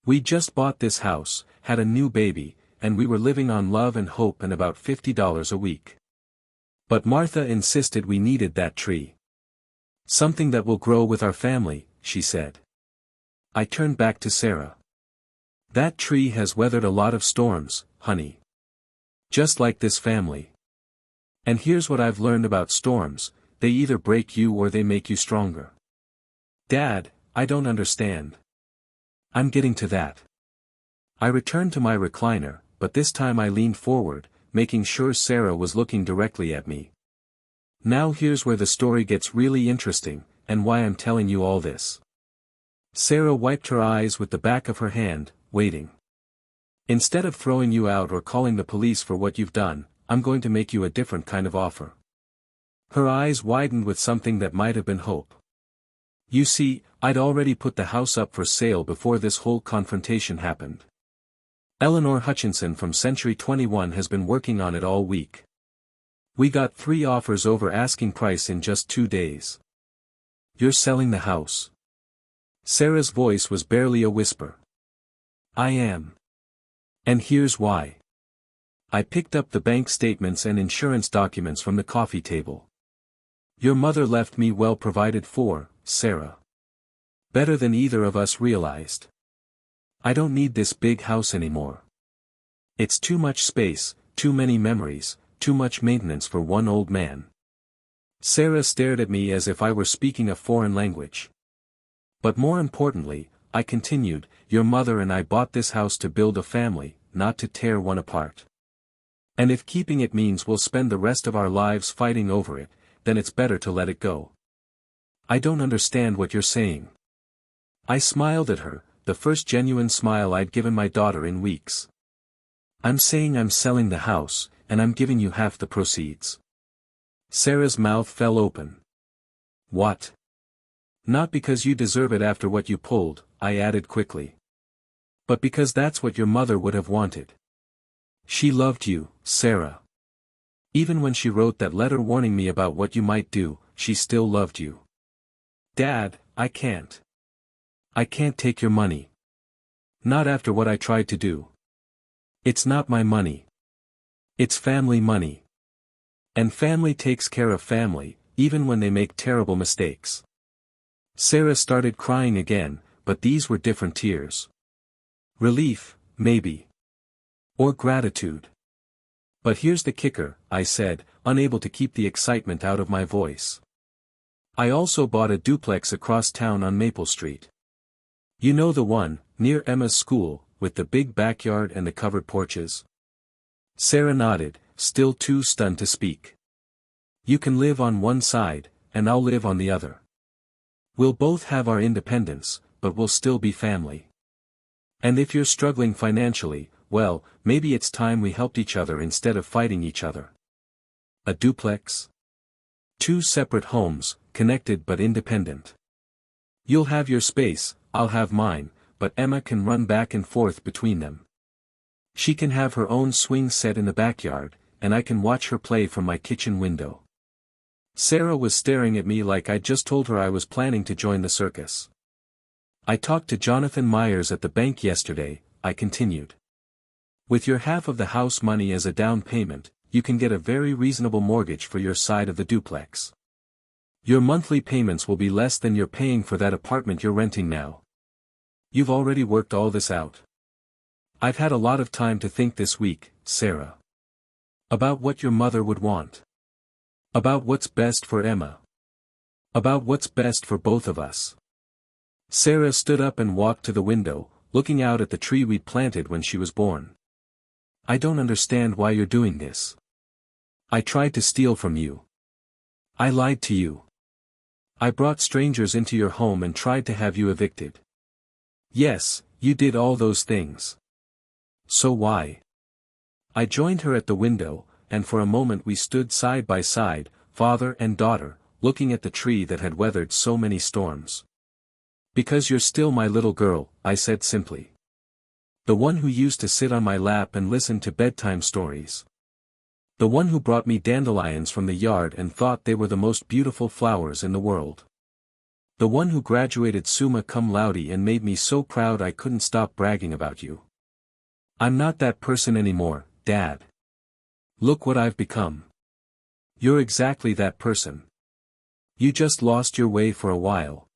We just bought this house, had a new baby, and we were living on love and hope and about $50 a week. But Martha insisted we needed that tree. Something that will grow with our family, she said. I turned back to Sarah. That tree has weathered a lot of storms, honey. Just like this family. And here's what I've learned about storms, they either break you or they make you stronger. Dad, I don't understand. I'm getting to that. I returned to my recliner, but this time I leaned forward, making sure Sarah was looking directly at me. Now here's where the story gets really interesting, and why I'm telling you all this. Sarah wiped her eyes with the back of her hand, waiting. Instead of throwing you out or calling the police for what you've done, I'm going to make you a different kind of offer. Her eyes widened with something that might have been hope. You see, I'd already put the house up for sale before this whole confrontation happened. Eleanor Hutchinson from Century 21 has been working on it all week. We got 3 offers over asking price in just 2 days. You're selling the house. Sarah's voice was barely a whisper. I am. And here's why. I picked up the bank statements and insurance documents from the coffee table. Your mother left me well provided for, Sarah. Better than either of us realized. I don't need this big house anymore. It's too much space, too many memories, too much maintenance for one old man. Sarah stared at me as if I were speaking a foreign language. But more importantly, I continued, your mother and I bought this house to build a family, not to tear one apart. And if keeping it means we'll spend the rest of our lives fighting over it, then it's better to let it go. I don't understand what you're saying. I smiled at her, the first genuine smile I'd given my daughter in weeks. I'm saying I'm selling the house, and I'm giving you half the proceeds. Sarah's mouth fell open. What? Not because you deserve it after what you pulled, I added quickly. But because that's what your mother would have wanted. She loved you, Sarah. Even when she wrote that letter warning me about what you might do, she still loved you. Dad, I can't. I can't take your money. Not after what I tried to do. It's not my money. It's family money. And family takes care of family, even when they make terrible mistakes. Sarah started crying again, but these were different tears. Relief, maybe. Or gratitude. But here's the kicker, I said, unable to keep the excitement out of my voice. I also bought a duplex across town on Maple Street. You know the one, near Emma's school, with the big backyard and the covered porches? Sarah nodded, still too stunned to speak. You can live on one side, and I'll live on the other. We'll both have our independence, but we'll still be family. And if you're struggling financially, well, maybe it's time we helped each other instead of fighting each other. A duplex? 2 separate homes, connected but independent. You'll have your space, I'll have mine, but Emma can run back and forth between them. She can have her own swing set in the backyard, and I can watch her play from my kitchen window. Sarah was staring at me like I'd just told her I was planning to join the circus. I talked to Jonathan Myers at the bank yesterday, I continued. With your half of the house money as a down payment, you can get a very reasonable mortgage for your side of the duplex. Your monthly payments will be less than you're paying for that apartment you're renting now. You've already worked all this out. I've had a lot of time to think this week, Sarah. About what your mother would want. About what's best for Emma. About what's best for both of us. Sarah stood up and walked to the window, looking out at the tree we'd planted when she was born. I don't understand why you're doing this. I tried to steal from you. I lied to you. I brought strangers into your home and tried to have you evicted. Yes, you did all those things. So why? I joined her at the window, and for a moment we stood side by side, father and daughter, looking at the tree that had weathered so many storms. Because you're still my little girl, I said simply. The one who used to sit on my lap and listen to bedtime stories. The one who brought me dandelions from the yard and thought they were the most beautiful flowers in the world. The one who graduated summa cum laude and made me so proud I couldn't stop bragging about you. I'm not that person anymore, Dad. Look what I've become. You're exactly that person. You just lost your way for a while.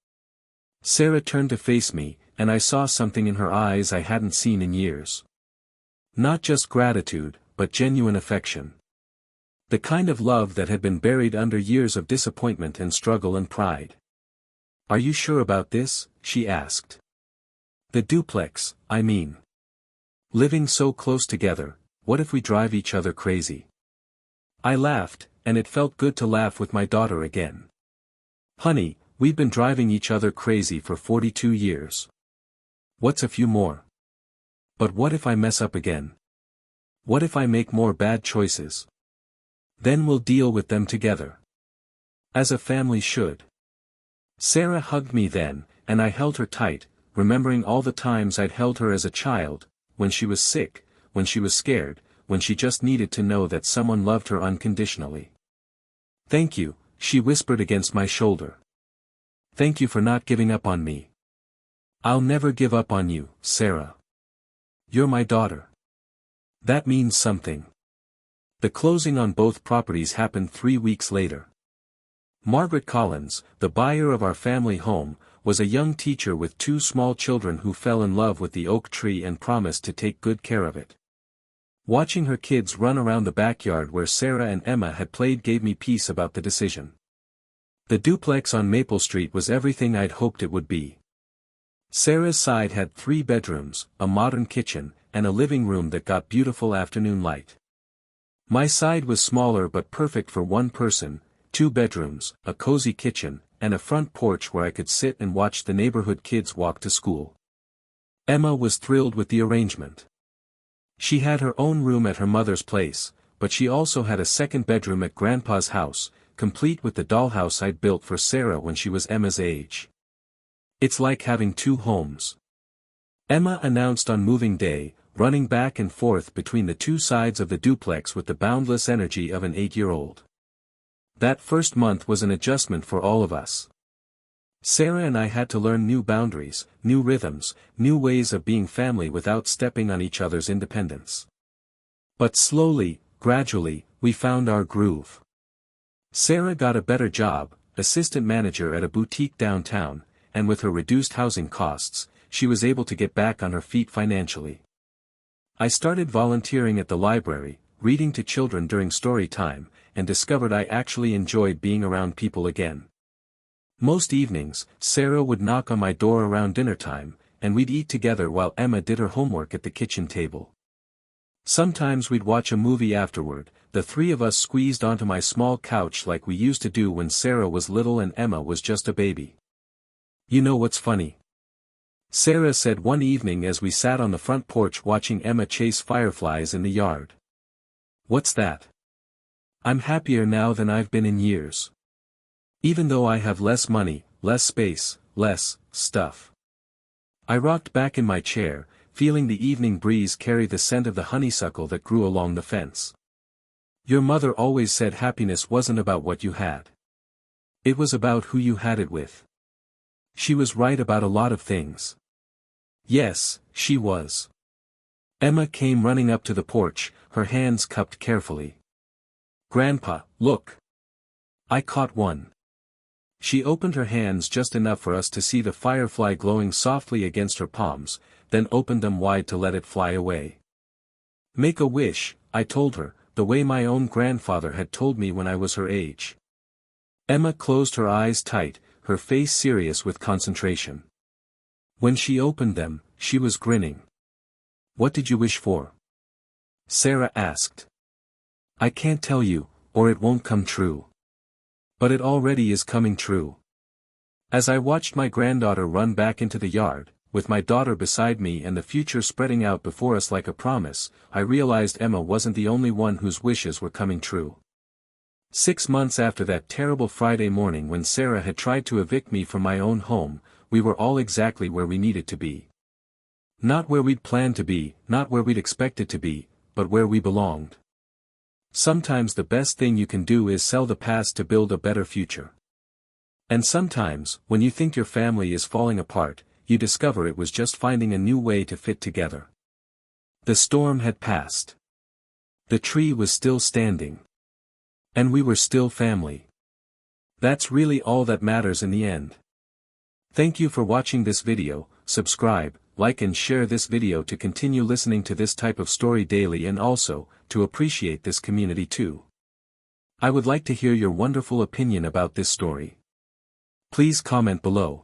Sarah turned to face me, and I saw something in her eyes I hadn't seen in years. Not just gratitude, but genuine affection. The kind of love that had been buried under years of disappointment and struggle and pride. Are you sure about this? She asked. The duplex, I mean. Living so close together, what if we drive each other crazy? I laughed, and it felt good to laugh with my daughter again. Honey, we've been driving each other crazy for 42 years. What's a few more? But what if I mess up again? What if I make more bad choices? Then we'll deal with them together. As a family should. Sarah hugged me then, and I held her tight, remembering all the times I'd held her as a child, when she was sick, when she was scared, when she just needed to know that someone loved her unconditionally. Thank you, she whispered against my shoulder. Thank you for not giving up on me. I'll never give up on you, Sarah. You're my daughter. That means something. The closing on both properties happened 3 weeks later. Margaret Collins, the buyer of our family home, was a young teacher with 2 small children who fell in love with the oak tree and promised to take good care of it. Watching her kids run around the backyard where Sarah and Emma had played gave me peace about the decision. The duplex on Maple Street was everything I'd hoped it would be. Sarah's side had 3 bedrooms, a modern kitchen, and a living room that got beautiful afternoon light. My side was smaller but perfect for one person, 2 bedrooms, a cozy kitchen, and a front porch where I could sit and watch the neighborhood kids walk to school. Emma was thrilled with the arrangement. She had her own room at her mother's place, but she also had a second bedroom at Grandpa's house, complete with the dollhouse I'd built for Sarah when she was Emma's age. It's like having 2 homes. Emma announced on moving day, running back and forth between the 2 sides of the duplex with the boundless energy of an 8-year-old. That first month was an adjustment for all of us. Sarah and I had to learn new boundaries, new rhythms, new ways of being family without stepping on each other's independence. But slowly, gradually, we found our groove. Sarah got a better job, assistant manager at a boutique downtown, and with her reduced housing costs, she was able to get back on her feet financially. I started volunteering at the library, reading to children during story time, and discovered I actually enjoyed being around people again. Most evenings, Sarah would knock on my door around dinner time, and we'd eat together while Emma did her homework at the kitchen table. Sometimes we'd watch a movie afterward, the 3 of us squeezed onto my small couch like we used to do when Sarah was little and Emma was just a baby. You know what's funny? Sarah said one evening as we sat on the front porch watching Emma chase fireflies in the yard. What's that? I'm happier now than I've been in years. Even though I have less money, less space, less stuff. I rocked back in my chair, feeling the evening breeze carry the scent of the honeysuckle that grew along the fence. Your mother always said happiness wasn't about what you had. It was about who you had it with. She was right about a lot of things. Yes, she was. Emma came running up to the porch, her hands cupped carefully. Grandpa, look. I caught one. She opened her hands just enough for us to see the firefly glowing softly against her palms, then opened them wide to let it fly away. Make a wish, I told her, the way my own grandfather had told me when I was her age. Emma closed her eyes tight, her face serious with concentration. When she opened them, she was grinning. What did you wish for? Sarah asked. I can't tell you, or it won't come true. But it already is coming true. As I watched my granddaughter run back into the yard, with my daughter beside me and the future spreading out before us like a promise, I realized Emma wasn't the only one whose wishes were coming true. 6 months after that terrible Friday morning when Sarah had tried to evict me from my own home, we were all exactly where we needed to be. Not where we'd planned to be, not where we'd expected to be, but where we belonged. Sometimes the best thing you can do is sell the past to build a better future. And sometimes, when you think your family is falling apart, you discover it was just finding a new way to fit together. The storm had passed. The tree was still standing. And we were still family. That's really all that matters in the end. Thank you for watching this video. Subscribe, like and share this video to continue listening to this type of story daily and also, to appreciate this community too. I would like to hear your wonderful opinion about this story. Please comment below.